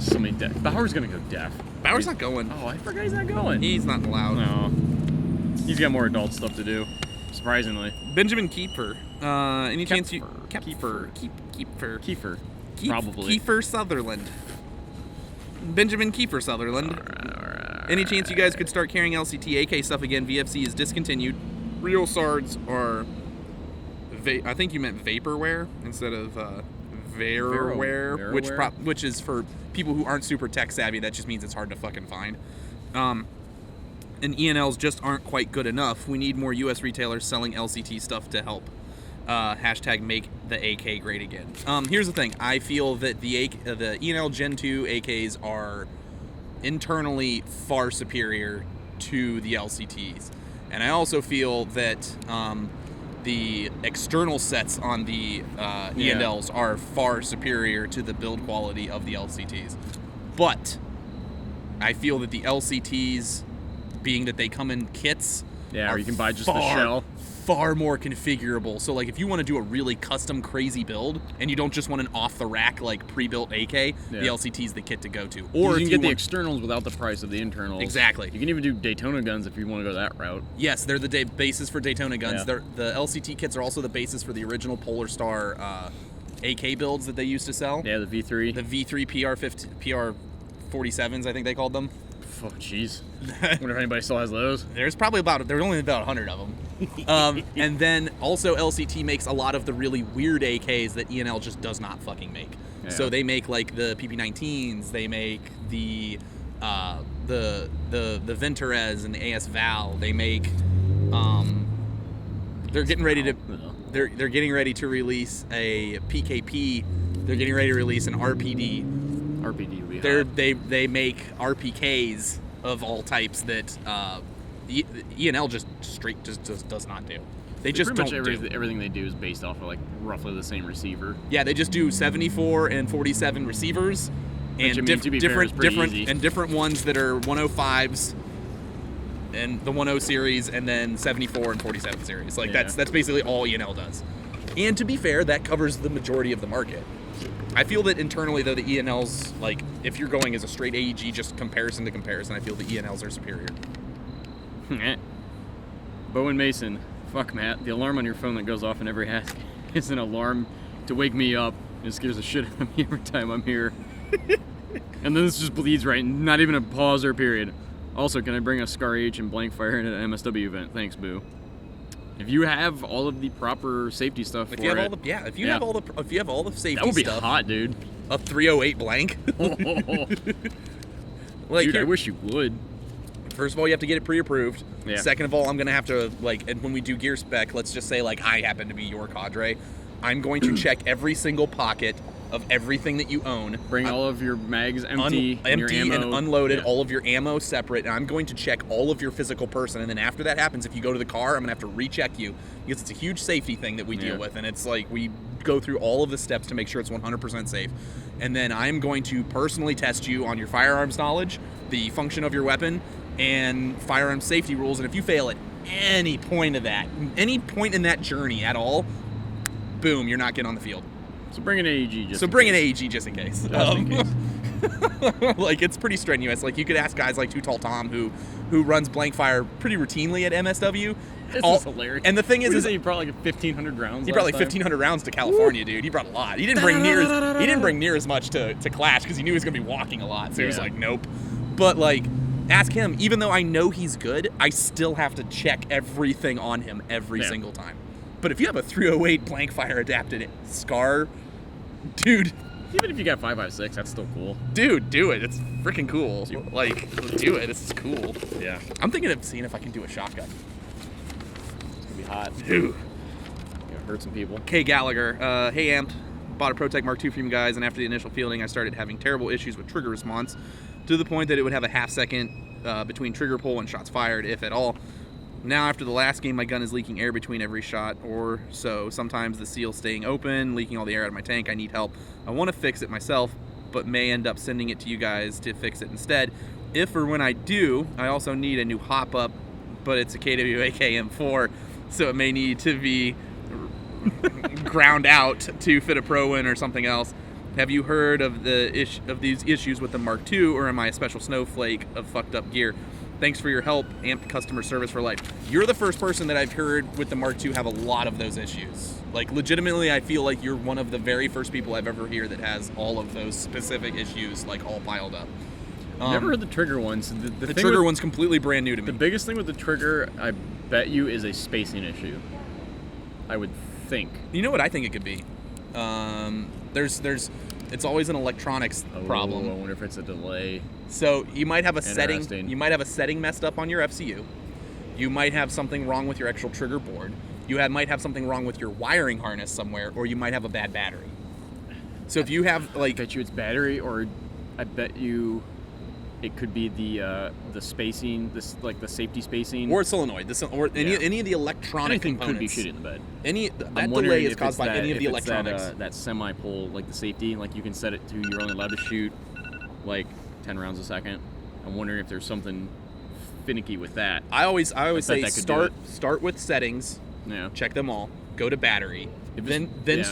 So many deaf. Bauer's gonna go deaf. Bauer's not going. Oh, I forgot he's not going. He's not allowed. No. He's got more adult stuff to do. Surprisingly. Benjamin Kiefer. Any chance you... Kiefer. Kiefer. Probably. Kiefer Sutherland. Benjamin Kiefer Sutherland. Any chance you guys could start carrying LCT AK stuff again? VFC is discontinued. Real SARDs are... I think you meant vaporware instead of Veroware, which is for people who aren't super tech savvy. That just means it's hard to fucking find. And ENLs just aren't quite good enough. We need more U.S. retailers selling LCT stuff to help. # make the AK great again. Here's the thing. I feel that the ENL Gen 2 AKs are internally far superior to the LCTs. And I also feel that the external sets on the ENLs are far superior to the build quality of the LCTs. But I feel that the LCTs, being that they come in kits, or you can buy just the shell, far more configurable. So like if you want to do a really custom crazy build and you don't just want an off the rack like pre-built AK, the LCT is the kit to go to. Or you can get the externals without the price of the internals. Exactly. You can even do Daytona guns if you want to go that route. Yes, they're the basis for Daytona guns. Yeah. The LCT kits are also the basis for the original Polar Star AK builds that they used to sell. Yeah, the V3. The V3 PR47s, I think they called them. Oh, jeez. Wonder if anybody still has those. There's only about 100 of them. And then also LCT makes a lot of the really weird AKs that ENL just does not fucking make. Yeah. So they make like the PP19s, they make the Venturez and the AS Val. They make they're getting ready to they're getting ready to release a PKP. They're getting ready to release an RPD. RPD would be hot. They make RPKs of all types that ENL just does not do. They just pretty don't much everything they do is based off of like roughly the same receiver. Yeah, they just do 74 and 47 receivers, and different ones that are 105s and the 10 series, and then 74 and 47 series. Like that's basically all ENL does. And to be fair, that covers the majority of the market. I feel that internally, though, the ENLs, like, if you're going as a straight AEG, just comparison to comparison, I feel the ENLs are superior. Bowen Mason. Fuck, Matt. The alarm on your phone that goes off in every hack is an alarm to wake me up. It scares the shit out of me every time I'm here. And then this just bleeds right, not even a pause or a period. Also, can I bring a Scar H and blank fire in an MSW event? Thanks, boo. If you have all of the proper safety stuff if you have all the safety stuff, that would be hot, dude. A 308 blank. Like, dude, I wish you would. First of all, you have to get it pre-approved. Yeah. Second of all, I'm gonna have to and when we do gear spec, let's just say like I happen to be your cadre, I'm going to check every single pocket of everything that you own. Bring all of your mags empty and your ammo. And unloaded, all of your ammo separate, and I'm going to check all of your physical person, and then after that happens, if you go to the car, I'm going to have to recheck you, because it's a huge safety thing that we deal with, and it's like we go through all of the steps to make sure it's 100% safe. And then I'm going to personally test you on your firearms knowledge, the function of your weapon, and firearm safety rules, and if you fail at any point of that, any point in that journey at all, boom, you're not getting on the field. So bring an AEG just So in bring an case. AEG just in case. Just in case. Like, it's pretty strenuous. Like, you could ask guys like Too Tall Tom, who runs blank fire pretty routinely at MSW. This is hilarious. And the thing is he brought like 1,500 rounds. he brought like 1,500 rounds to California, dude. He brought a lot. He didn't bring near as much to Clash because he knew he was gonna be walking a lot. So he was like, nope. But like, ask him. Even though I know he's good, I still have to check everything on him every single time. But if you have a 308 blank fire adapted SCAR, dude. Even if you got 5.56, that's still cool. Dude, do it. It's freaking cool. Like, do it. It's cool. Yeah. I'm thinking of seeing if I can do a shotgun. It's gonna be hot. Dude. Gonna hurt some people. K. Gallagher, hey Amped, bought a ProTech Mark II from you guys, and after the initial fielding, I started having terrible issues with trigger response, to the point that it would have a half second between trigger pull and shots fired, if at all. Now, after the last game, my gun is leaking air between every shot or so. Sometimes the seal staying open, leaking all the air out of my tank. I need help. I want to fix it myself, but may end up sending it to you guys to fix it instead. If or when I do, I also need a new hop-up, but it's a KWA KM4, so it may need to be ground out to fit a Pro Win or something else. Have you heard of these issues with the Mark II, or am I a special snowflake of fucked up gear? Thanks for your help, Amped customer service for life. You're the first person that I've heard with the Mark II have a lot of those issues. Like, legitimately, I feel like you're one of the very first people I've ever heard that has all of those specific issues, like, all piled up. Never heard the trigger ones. The trigger one's completely brand new to me. The biggest thing with the trigger, I bet you, is a spacing issue. I would think. You know what I think it could be? It's always an electronics problem. I wonder if it's a delay. So you might have a setting. Interesting. You might have a setting messed up on your FCU. You might have something wrong with your actual trigger board. You might have something wrong with your wiring harness somewhere, or you might have a bad battery. So if you have like, I bet you it's battery, or I bet you it could be the spacing, the safety spacing, or solenoid, any of the electronic anything components could be shit in the bed. That delay is caused by any of the electronics. That semi-pull, like the safety, like you can set it to you're only allowed to shoot like 10 rounds a second. I'm wondering if there's something finicky with that. I always say start with settings. Yeah. Check them all. Go to battery. Then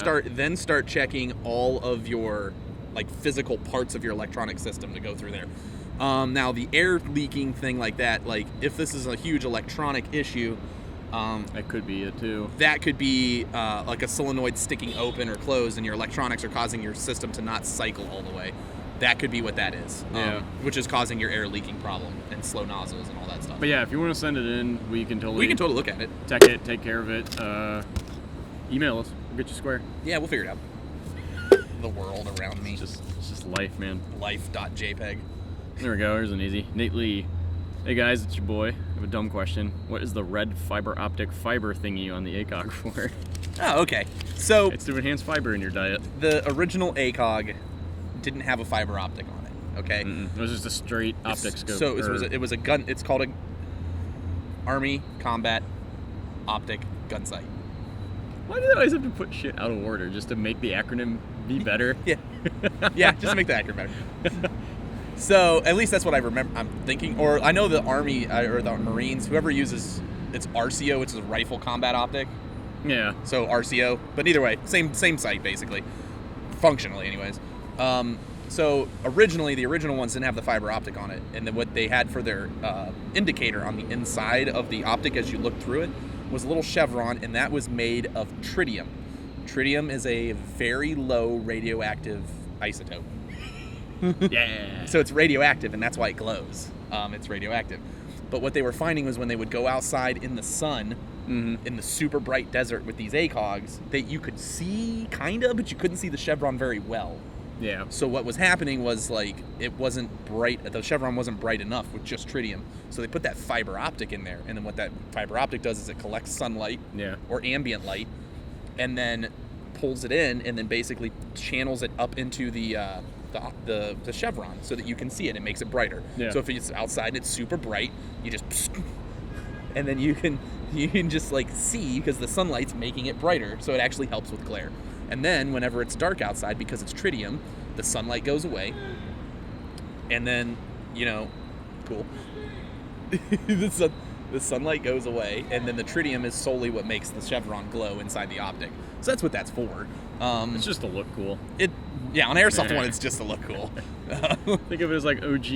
start checking all of your like physical parts of your electronic system to go through there. Now the air leaking thing like that, like if this is a huge electronic issue, that could be it too. That could be like a solenoid sticking open or closed, and your electronics are causing your system to not cycle all the way. That could be what that is, which is causing your air leaking problem and slow nozzles and all that stuff. But yeah, if you want to send it in, we can totally look at it, take care of it. Email us, we'll get you square. Yeah, we'll figure it out. The world around me. It's just life, man. Life.jpg. There we go. Here's an easy. Nate Lee. Hey guys, it's your boy. I have a dumb question. What is the red fiber optic fiber thingy on the ACOG for? Oh, okay. So it's to enhance fiber in your diet. The original ACOG didn't have a fiber optic on it. Okay. It was just a straight optic scope. So it was a gun. It's called a Army Combat Optic Gun Sight. Why do they always have to put shit out of order just to make the acronym be better? Yeah. Yeah, just to make the acronym better. So at least that's what I remember. I'm thinking, or I know the Army or the Marines, whoever uses it's RCO, which is a rifle combat optic. Yeah. So RCO, but either way, same sight basically, functionally, anyways. So originally, the original ones didn't have the fiber optic on it, and then what they had for their indicator on the inside of the optic as you looked through it was a little chevron, and that was made of tritium. Tritium is a very low radioactive isotope. Yeah. So it's radioactive, and that's why it glows. It's radioactive. But what they were finding was when they would go outside in the sun, in the super bright desert with these ACOGs, that you could see kinda, but you couldn't see the chevron very well. Yeah. So what was happening was like it wasn't bright. The chevron wasn't bright enough with just tritium. So they put that fiber optic in there, and then what that fiber optic does is it collects sunlight or ambient light, and then pulls it in, and then basically channels it up into the chevron so that you can see it. It makes it brighter. Yeah. So if it's outside and it's super bright, you just and then you can just like see because the sunlight's making it brighter, so it actually helps with glare. And then whenever it's dark outside, because it's tritium, the sunlight goes away, and then cool. The sunlight goes away, and then the tritium is solely what makes the chevron glow inside the optic. So that's what that's for. It's just to look cool. Yeah, on Airsoft 1, it's just to look cool. Think of it as like OG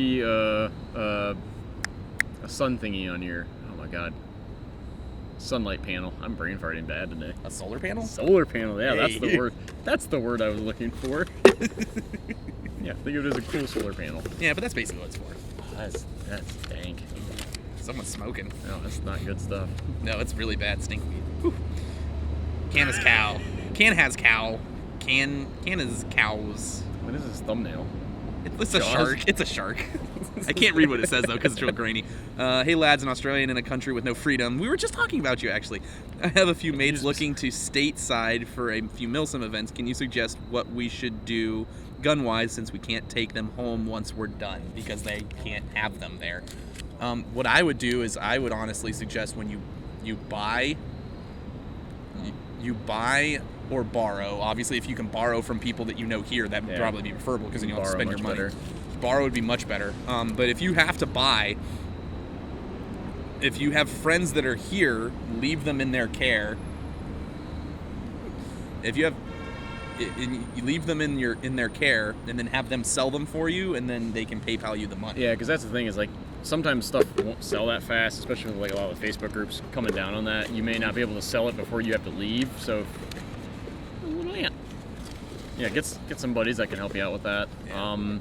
a sun thingy on your, oh my god, sunlight panel. I'm brain farting bad today. A solar panel? Solar panel, yeah, Hey. that's the word. That's the word I was looking for. Yeah, think of it as a cool solar panel. Yeah, but that's basically what it's for. That's dank. Someone's smoking. No, that's not good stuff. No, it's really bad stinkweed. Whew. Can is cow. Can has cow. Can is cows. What is this thumbnail? It's a Jaws? shark. It's a shark. I can't read what it says, though, because it's real grainy. Hey, lads, an Australian in a country with no freedom. We were just talking about you, actually. I have a few mates looking to stateside for a few Milsim events. Can you suggest what we should do gun-wise, since we can't take them home once we're done, because they can't have them there? What I would do is I would honestly suggest when you buy or borrow. Obviously, if you can borrow from people that you know here, that would probably be preferable, because then you don't have to spend your money. Better. Borrow would be much better. But if you have to buy, if you have friends that are here, leave them in their care. If you have, you leave them in their care, and then have them sell them for you, and then they can PayPal you the money. Yeah, because that's the thing is like sometimes stuff won't sell that fast, especially with like a lot of the Facebook groups coming down on that. You may not be able to sell it before you have to leave, so yeah, get some buddies that can help you out with that. Yeah.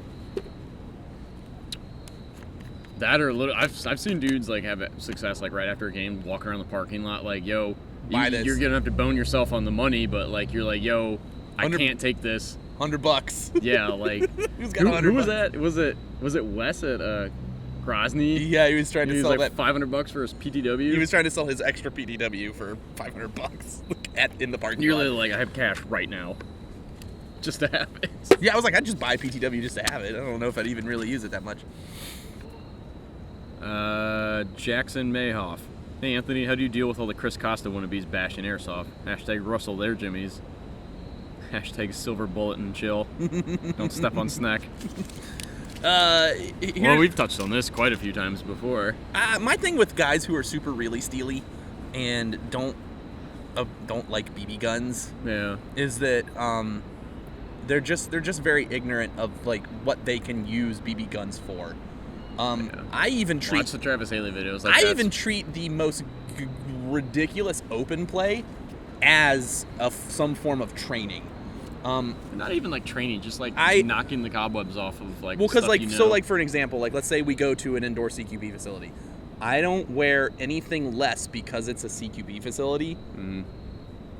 That or a little. I've seen dudes like have success like right after a game, walking around the parking lot like, yo, you're gonna have to bone yourself on the money, but like you're like, yo, I can't take this. $100. Yeah, like Who's got $100? Who was that? Was it Wes at Grozny? Yeah, he was trying to sell like that $500 for his PTW. He was trying to sell his extra PTW for $500 in the parking You're lot. literally like, I have cash right now, just to have it. Yeah, I was like, I'd just buy PTW just to have it. I don't know if I'd even really use it that much. Jackson Mayhoff. Hey Anthony, how do you deal with all the Chris Costa wannabes bashing Airsoft? Hashtag Russell their Jimmies. Hashtag silver bullet and chill. Don't step on snack. Well, we've touched on this quite a few times before. My thing with guys who are super really steely and don't like BB guns, is that they're just very ignorant of like what they can use BB guns for. I even treat watch the Travis Haley videos. Like I even treat the most ridiculous open play as some form of training. Not even like training, just like knocking the cobwebs off of like. Well, because like you know. so, like for an example, like let's say we go to an indoor CQB facility. I don't wear anything less because it's a CQB facility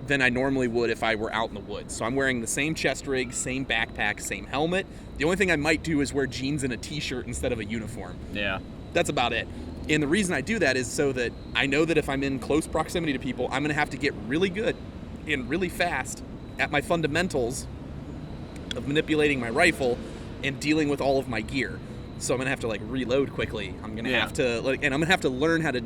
than I normally would if I were out in the woods. So I'm wearing the same chest rig, same backpack, same helmet. The only thing I might do is wear jeans and a t-shirt instead of a uniform. Yeah. That's about it. And the reason I do that is so that I know that if I'm in close proximity to people, I'm going to have to get really good and really fast at my fundamentals of manipulating my rifle and dealing with all of my gear. So I'm going to have to like reload quickly. I'm going to have to and I'm going to have to learn how to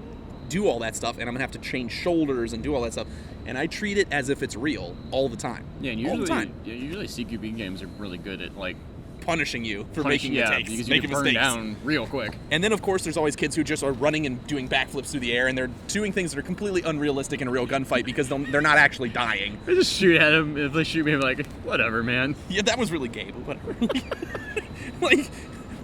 do all that stuff, and I'm going to have to change shoulders and do all that stuff. And I treat it as if it's real all the time. Yeah, and usually CQB games are really good at like punishing you for making mistakes. Because making you get burned down real quick. And then, of course, there's always kids who just are running and doing backflips through the air, and they're doing things that are completely unrealistic in a real gunfight because they're not actually dying. I just shoot at them. If they shoot me, I'm like, whatever, man. Yeah, that was really gay, but whatever.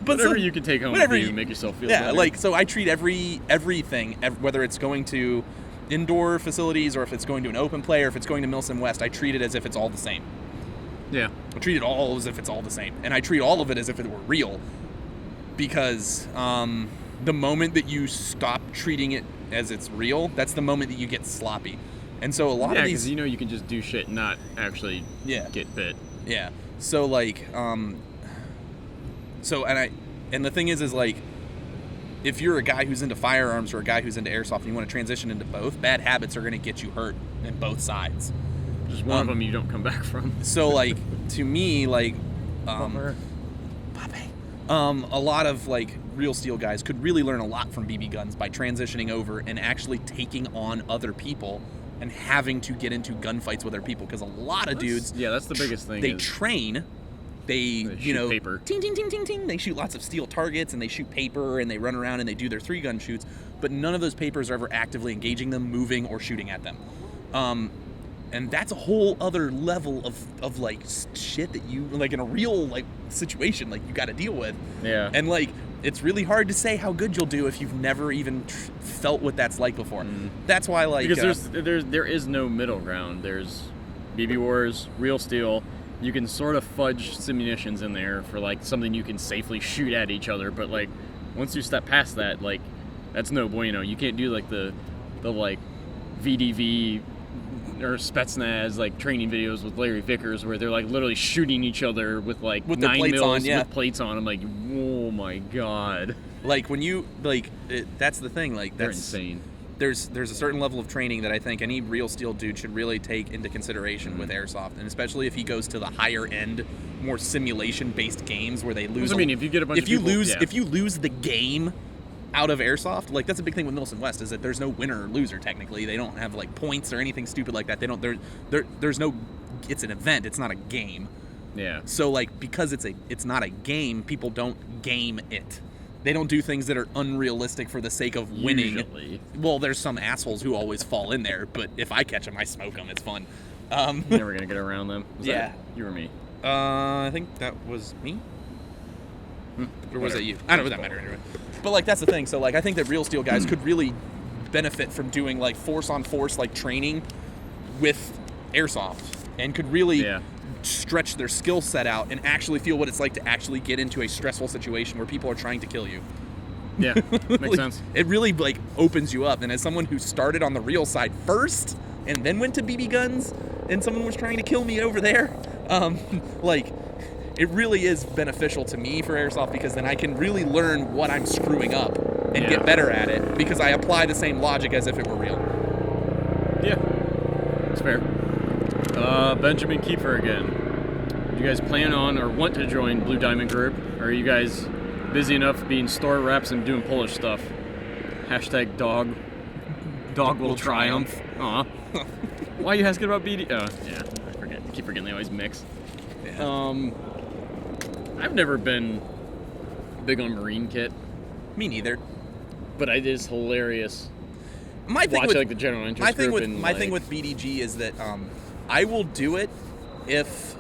But whatever you can take home with you, make yourself feel better. Yeah, like, so I treat everything, whether it's going to indoor facilities or if it's going to an open play or if it's going to Milsim West, I treat it as if it's all the same. Yeah. I treat it all as if it's all the same. And I treat all of it as if it were real. Because the moment that you stop treating it as it's real, that's the moment that you get sloppy. And so a lot of these... because you can just do shit and not actually get bit. Yeah. So, like... And the thing is like, if you're a guy who's into firearms or a guy who's into airsoft and you want to transition into both, bad habits are going to get you hurt in both sides. Just one of them you don't come back from. So, like, to me, like, a lot of, like, real steel guys could really learn a lot from BB guns by transitioning over and actually taking on other people and having to get into gunfights with other people. Because a lot of dudes... Yeah, that's the biggest thing. They train they shoot paper. ting, ting, ting, ting, ting. They shoot lots of steel targets, and they shoot paper, and they run around, and they do their 3-gun shoots. But none of those papers are ever actively engaging them, moving, or shooting at them. And that's a whole other level of like shit that you, like in a real like situation, like you got to deal with. Yeah. And like, it's really hard to say how good you'll do if you've never even felt what that's like before. That's why, like, because there is no middle ground. There's BBwarz, real steel. You can sort of fudge simunitions in there for like something you can safely shoot at each other, but like once you step past that, like that's no bueno. You can't do like the like VDV or Spetsnaz like training videos with Larry Vickers where they're like literally shooting each other with like with 9 plates mils on, yeah. with plates on. I'm like, oh my god. Like when you like, that's the thing. Like They're that's insane. There's a certain level of training that I think any real steel dude should really take into consideration with Airsoft, and especially if he goes to the higher end, more simulation-based games where they lose. I mean, if you get a bunch of people, if you lose the game out of Airsoft, like that's a big thing with Millicent West is that there's no winner or loser technically. They don't have like points or anything stupid like that. They don't. There's no. It's an event. It's not a game. Yeah. So like because it's not a game, people don't game it. They don't do things that are unrealistic for the sake of winning. Usually. Well, there's some assholes who always fall in there, but if I catch them, I smoke them. It's fun. Never gonna get around them. Was Yeah. that you or me? I think that was me. Or was it you? I don't know. That matter anyway. But like that's the thing. So like I think that real steel guys could really benefit from doing like force on force like training with Airsoft, and could really stretch their skill set out and actually feel what it's like to actually get into a stressful situation where people are trying to kill you. Yeah, makes Like, sense. It really like opens you up. And as someone who started on the real side first and then went to BB guns, and someone was trying to kill me over there, like it really is beneficial to me for Airsoft, because then I can really learn what I'm screwing up and get better at it, because I apply the same logic as if it were real. Yeah, it's fair. Benjamin Kiefer again. Do you guys plan on or want to join Blue Diamond Group? Or are you guys busy enough being store reps and doing Polish stuff? Hashtag dog will triumph. Aw. Why are you asking about BD? Oh, yeah, I keep forgetting they always mix. Yeah. I've never been big on Marine kit, Me neither. but it is hilarious. My thing Watch with like the general interest my thing group with and, my like, thing with BDG is that I will do it if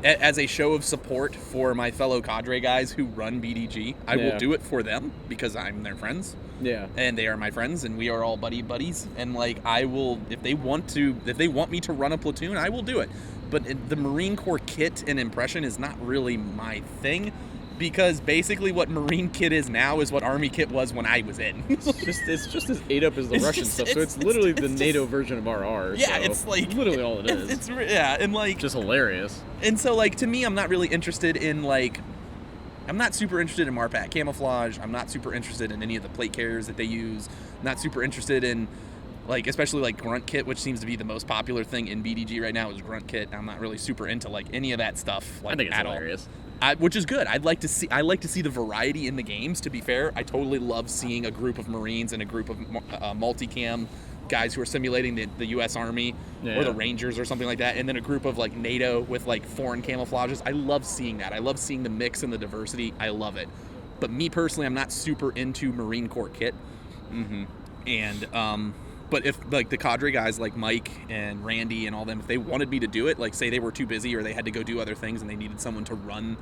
as a show of support for my fellow cadre guys who run BDG. I will do it for them because I'm their friends. Yeah. And they are my friends, and we are all buddies. And like I will, if they want me to run a platoon, I will do it. But the Marine Corps kit and impression is not really my thing, because basically what Marine kit is now is what Army kit was when I was in. It's just as ate up as the Russian stuff, so it's literally the NATO version of RR. Yeah, so it's like literally all it is. It's and like just hilarious. And so like to me, I'm not really interested in like. I'm not super interested in Marpat camouflage. I'm not super interested in any of the plate carriers that they use. Not super interested in, like, especially like grunt kit, which seems to be the most popular thing in BDG right now is grunt kit. I'm not really super into like any of that stuff. Like, I think it's at hilarious. Which is good. I like to see the variety in the games. To be fair, I totally love seeing a group of Marines and a group of multicam guys who are simulating the U.S. Army or the Rangers or something like that, and then a group of like NATO with like foreign camouflages. I love seeing that. I love seeing the mix and the diversity. I love it. But me personally, I'm not super into Marine Corps kit. And but if like the cadre guys like Mike and Randy and all them, if they wanted me to do it, like say they were too busy or they had to go do other things and they needed someone to run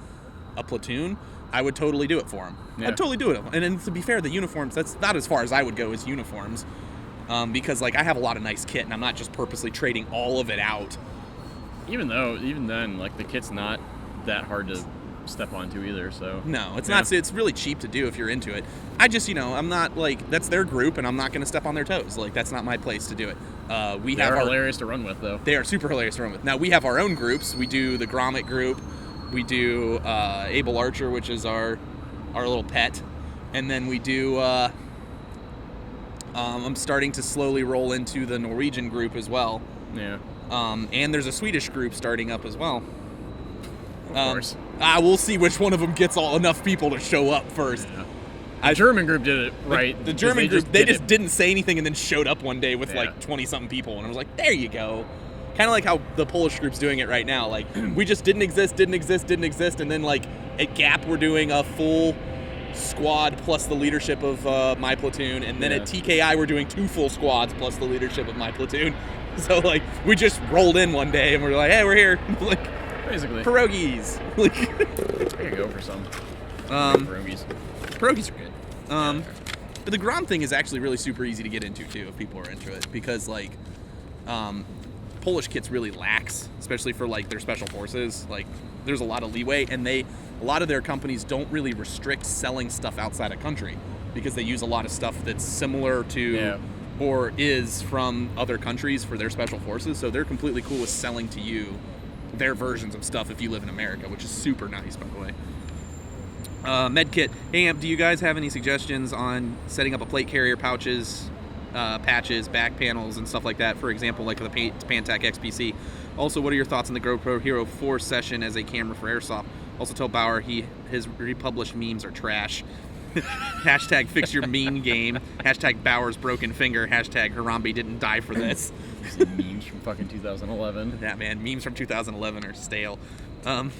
a platoon, I would totally do it for them. I'd totally do it. And then to be fair, the uniforms, that's not as far as I would go as uniforms. Because like I have a lot of nice kit and I'm not just purposely trading all of it out. Even then, like the kit's not that hard to step onto either, so. No, it's not. It's really cheap to do if you're into it. I just, I'm not like, that's their group and I'm not going to step on their toes. Like that's not my place to do it. They're hilarious to run with though. They are super hilarious to run with. Now we have our own groups. We do the Grommet group. We do Able Archer, which is our little pet. And then we do, I'm starting to slowly roll into the Norwegian group as well. Yeah. And there's a Swedish group starting up as well. Of course. We'll see which one of them gets enough people to show up first. Yeah. The German group did it right. The German group, they just didn't say anything and then showed up one day with like 20-something people. And I was like, there you go. kind of like how the Polish group's doing it right now. Like, we just didn't exist, and then like at Gap we're doing a full squad plus the leadership of my platoon, and then at TKI we're doing 2 full squads plus the leadership of my platoon. So like we just rolled in one day and we're like, hey, we're here. Like, basically pierogies. Like, there you go for some pierogies. Pierogies are good. But the Grom thing is actually really super easy to get into too if people are into it, because like Polish kit's really lax, especially for like their special forces. Like, there's a lot of leeway, and a lot of their companies don't really restrict selling stuff outside of country because they use a lot of stuff that's similar to or is from other countries for their special forces. So they're completely cool with selling to you their versions of stuff if you live in America, which is super nice, by the way. Medkit. Hey, Amp, do you guys have any suggestions on setting up a plate carrier, pouches, patches, back panels, and stuff like that? For example, like the Pantec XPC. Also, what are your thoughts on the GoPro Hero 4 session as a camera for Airsoft? Also, tell Bauer his republished memes are trash. Hashtag fix your meme game. Hashtag Bauer's broken finger. Hashtag Harambe didn't die for this. Memes from fucking 2011. Yeah, man. Memes from 2011 are stale. They're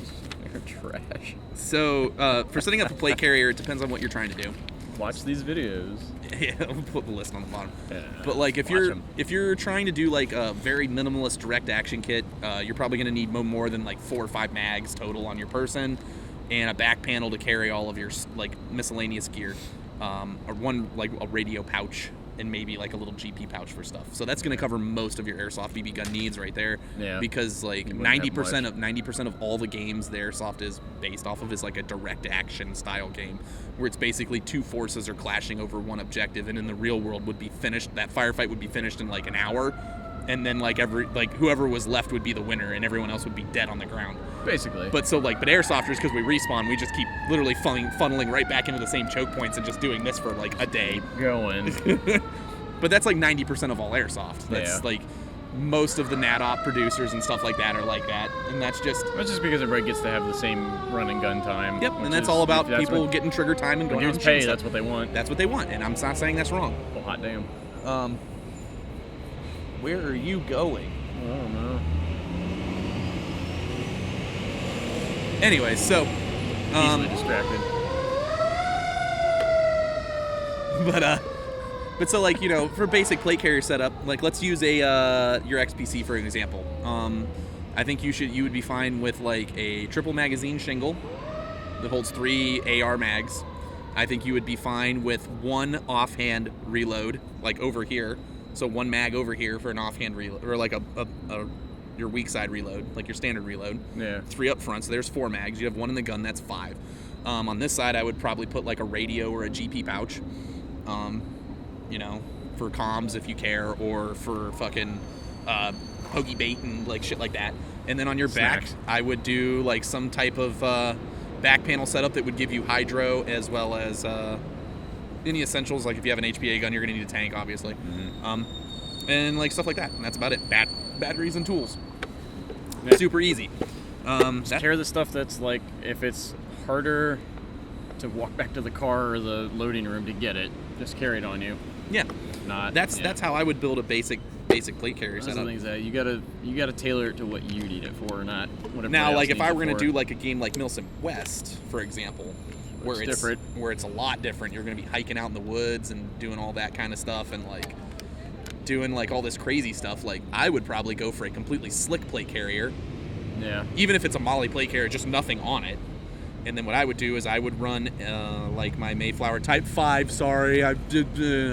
trash. So, for setting up a plate carrier, it depends on what you're trying to do. Watch these videos. Yeah, we'll put the list on the bottom. Yeah, but like, if you're trying to do like a very minimalist direct action kit, you're probably going to need more than like 4 or 5 mags total on your person, and a back panel to carry all of your like miscellaneous gear, or one like a radio pouch, and maybe like a little GP pouch for stuff. So that's going to cover most of your Airsoft BB gun needs right there. Yeah. Because like 90% of all the games the Airsoft is based off of is like a direct action style game, where it's basically 2 forces are clashing over one objective, and in the real world would be finished. That firefight would be finished in like an hour, and then like whoever was left would be the winner, and everyone else would be dead on the ground. Basically. But Airsofters, because we respawn, we just keep literally funneling right back into the same choke points and just doing this for like a day. Going. But that's like 90% of all Airsoft. That's like most of the NatOp producers and stuff like that are like that, and that's just because everybody gets to have the same run and gun time. Yep, and that's all about people getting trigger time and going out and pay. That's what they want. That's what they want, and I'm not saying that's wrong. Well, hot damn. Where are you going? I don't know. Anyway, so easily distracted. But so like, you know, for basic plate carrier setup, like let's use your XPC for an example. I think you would be fine with like a triple magazine shingle that holds 3 AR mags. I think you would be fine with 1 offhand reload, like over here. So 1 mag over here for an offhand reload, or like your weak side reload, like your standard reload. Yeah. 3 up front, so there's 4 mags. You have 1 in the gun, that's 5. On this side, I would probably put like a radio or a GP pouch. You know, for comms if you care, or for fucking pokey bait and like shit like that. And then on your back, I would do like some type of back panel setup that would give you hydro, as well as any essentials. Like if you have an HPA gun, you're gonna need a tank, obviously. Mm-hmm. And like stuff like that. And that's about it. Batteries and tools. Yeah. Super easy. Just carry the stuff that's like, if it's harder to walk back to the car or the loading room to get it, just carry it on you. Yeah. If not, that's how I would build a basic plate carrier setup. The things that you gotta tailor it to what you need it for, not whatever. Now, like if I were gonna do like a game like Milsim West, for example, where it's a lot different. You're gonna be hiking out in the woods and doing all that kind of stuff, and like doing like all this crazy stuff. Like I would probably go for a completely slick plate carrier. Yeah. Even if it's a Molly plate carrier, just nothing on it. And then what I would do is I would run like my Mayflower Type 5. Sorry, I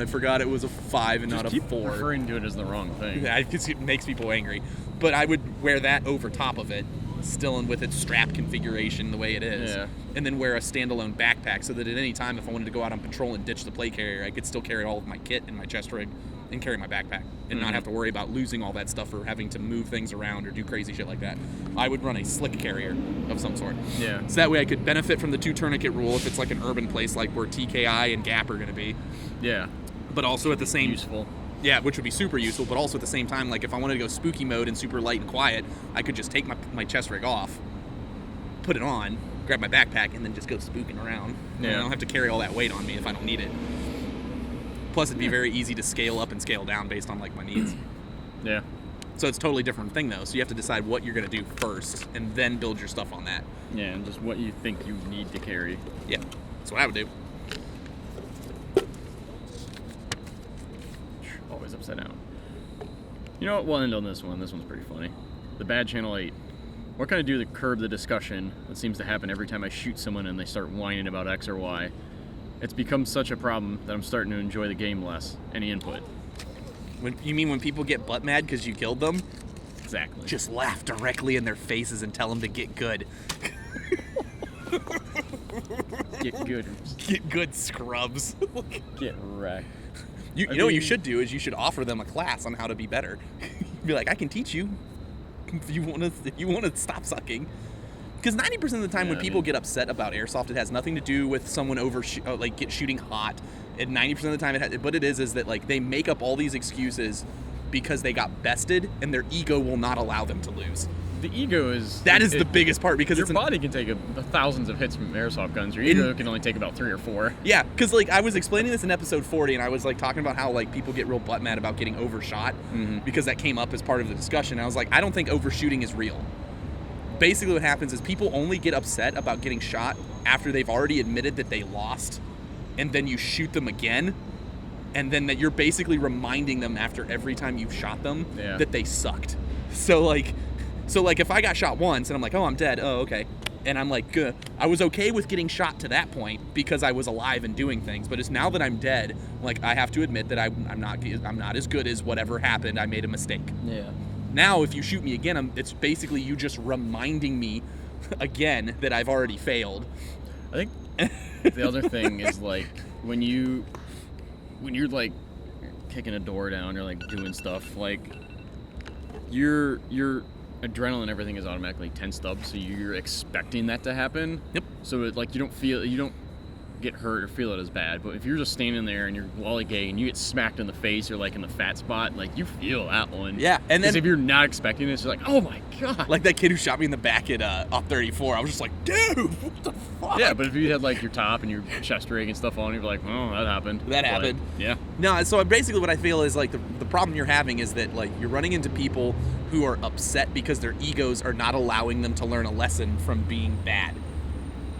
forgot it was a 5 and not a 4. Keep referring to it as the wrong thing. Yeah, it makes people angry. But I would wear that over top of it, still in with its strap configuration the way it is. Yeah. And then wear a standalone backpack so that at any time if I wanted to go out on patrol and ditch the plate carrier, I could still carry all of my kit and my chest rig and carry my backpack and not have to worry about losing all that stuff or having to move things around or do crazy shit like that. I would run a slick carrier of some sort. Yeah. So that way I could benefit from the 2 tourniquet rule if it's like an urban place like where TKI and Gap are going to be. Yeah. But also at the same... Useful. Yeah, which would be super useful, but also at the same time, like if I wanted to go spooky mode and super light and quiet, I could just take my chest rig off, put it on, grab my backpack, and then just go spooking around. Yeah. I don't have to carry all that weight on me if I don't need it. Plus, it'd be very easy to scale up and scale down based on like my needs. Yeah. So it's a totally different thing, though. So you have to decide what you're going to do first and then build your stuff on that. Yeah, and just what you think you need to carry. Yeah, that's what I would do. Always upside down. You know what? We'll end on this one. This one's pretty funny. The Bad Channel 8. What can I do to curb the discussion that seems to happen every time I shoot someone and they start whining about X or Y? It's become such a problem that I'm starting to enjoy the game less. Any input? You mean when people get butt mad because you killed them? Exactly. Just laugh directly in their faces and tell them to get good. Get good. Get good, scrubs. Get wrecked. You know what you should do is you should offer them a class on how to be better. Be like, I can teach you. If you want to stop sucking. Because 90% of the time when people get upset about airsoft, it has nothing to do with someone shooting hot. And 90% of the time, what it is that like they make up all these excuses because they got bested, and their ego will not allow them to lose. The ego is... That is the biggest part, because your body can take thousands of hits from airsoft guns. Your ego can only take about 3 or 4. Yeah, because like I was explaining this in episode 40, and I was like talking about how like people get real butt mad about getting overshot, because that came up as part of the discussion. And I was like, I don't think overshooting is real. Basically what happens is people only get upset about getting shot after they've already admitted that they lost, and then you shoot them again, and then that you're basically reminding them after every time you've shot them that they sucked. So like if I got shot once and I'm like, oh, I'm dead, oh, okay, and I'm like, good. I was okay with getting shot to that point because I was alive and doing things, but it's now that I'm dead, like I have to admit that I'm not as good as whatever happened. I made a mistake. Yeah. Now if you shoot me again, it's basically you just reminding me again that I've already failed. I think the other thing is like when you're like kicking a door down or like doing stuff, like your adrenaline, everything is automatically tensed up, so you're expecting that to happen. Yep. So it, like you don't get hurt or feel it as bad. But if you're just standing there and you're lollygagging and you get smacked in the face or like in the fat spot, like you feel that one. Yeah, and then if you're not expecting it, it's like, oh my god. Like that kid who shot me in the back at Op 34. I was just like, dude, what the fuck? Yeah, but if you had like your top and your chest rig and stuff on, you're like, oh, that happened. That happened. Yeah. No, so basically what I feel is like the problem you're having is that like you're running into people who are upset because their egos are not allowing them to learn a lesson from being bad.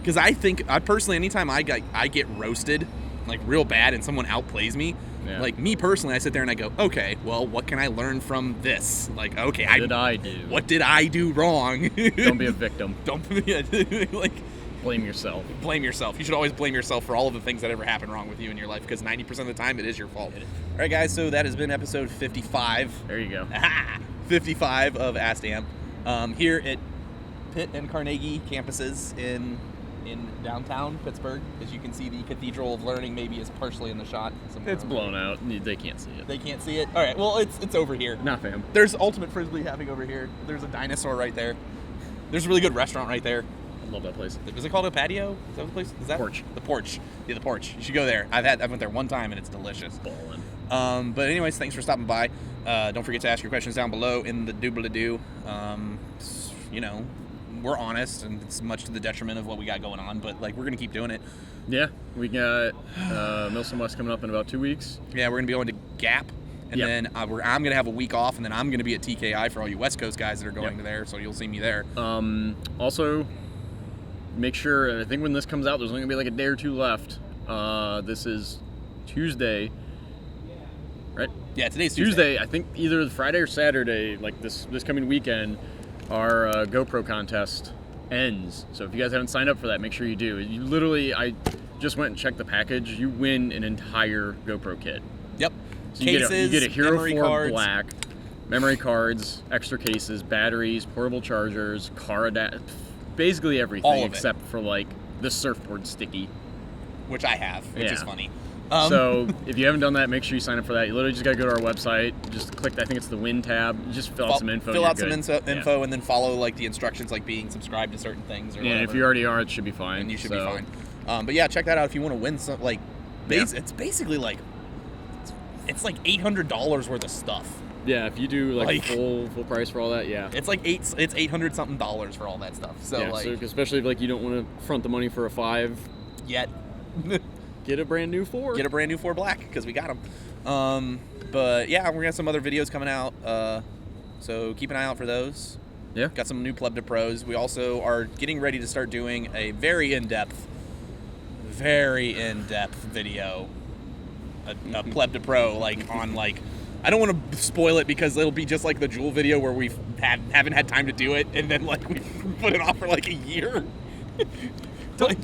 Because I personally, anytime I get roasted, like real bad, and someone outplays me, like me personally, I sit there and I go, okay, well, what can I learn from this? Like, okay, what did I do wrong? Don't be a victim. Don't like blame yourself. Blame yourself. You should always blame yourself for all of the things that ever happen wrong with you in your life, because 90% of the time it is your fault. All right, guys, so that has been episode 55. There you go. 55 of Ask Amp, here at Pitt and Carnegie campuses in downtown Pittsburgh. As you can see, the Cathedral of Learning maybe is partially in the shot. It's blown out. They can't see it. They can't see it? All right, well, it's over here. Nah, fam. There's Ultimate Frisbee happening over here. There's a dinosaur right there. There's a really good restaurant right there. I love that place. Is it called a patio? Is that the place? Is that Porch? The Porch. Yeah, the Porch. You should go there. I went there one time and it's delicious. Ballin'. But anyways, thanks for stopping by. Don't forget to ask your questions down below in the doobly-doo. You know, we're honest, and it's much to the detriment of what we got going on, but like we're gonna keep doing it. Yeah, we got Milson West coming up in about 2 weeks. Yeah, we're gonna be going to Gap, and then I'm gonna have a week off, and then I'm gonna be at TKI for all you West Coast guys that are going to there, so you'll see me there. Also, make sure, I think when this comes out, there's only gonna be like a day or two left. This is Tuesday, right? Yeah, today's Tuesday. I think either Friday or Saturday, like this coming weekend, our GoPro contest ends. So if you guys haven't signed up for that, make sure you do. You literally, I just went and checked the package. You win an entire GoPro kit. Yep. So you get a Hero 4 Black, memory cards, extra cases, batteries, portable chargers, car basically everything except for like the surfboard sticky, which I have, which is funny. So if you haven't done that, make sure you sign up for that. You literally just gotta go to our website, just click, I think it's the win tab, just fill out some info. Fill out some info and then follow like the instructions, like being subscribed to certain things or whatever. And if you already are, it should be fine. And you should be fine. But yeah, check that out if you want to win some, like, it's basically like, it's like $800 worth of stuff. Yeah, if you do like full price for all that, it's like it's $800 something for all that stuff. So yeah, so especially if like you don't want to front the money for a 5 yet. Get a brand new 4. Get a brand new 4 Black, because we got them. But yeah, we're gonna have some other videos coming out So keep an eye out for those. Yeah. Got some new Pleb to Pros. We also are getting ready to start doing a very in-depth video. A Pleb to Pro, like, on, like... I don't want to spoil it because it'll be just like the Jewel video where we haven't had time to do it, and then, like, we put it off for, like, a year. Like,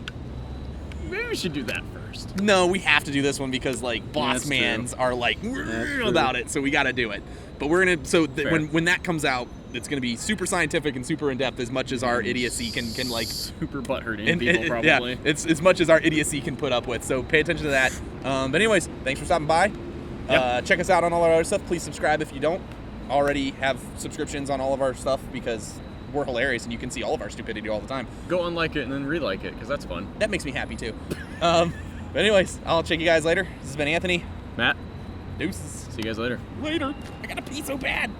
maybe we should do that first. No, we have to do this one because, like, boss mans are, like, about it, so we got to do it. But we're going to... So when that comes out, it's going to be super scientific and super in-depth as much as our idiocy can like... Super butthurting people, probably. Yeah, it's as much as our idiocy can put up with. So pay attention to that. But anyways, thanks for stopping by. Yep. Check us out on all our other stuff. Please subscribe if you don't already have subscriptions on all of our stuff because we're hilarious and you can see all of our stupidity all the time. Go unlike it and then re-like it because that's fun. That makes me happy too. But anyways, I'll check you guys later. This has been Anthony. Matt. Deuces. See you guys later. Later. I gotta pee so bad.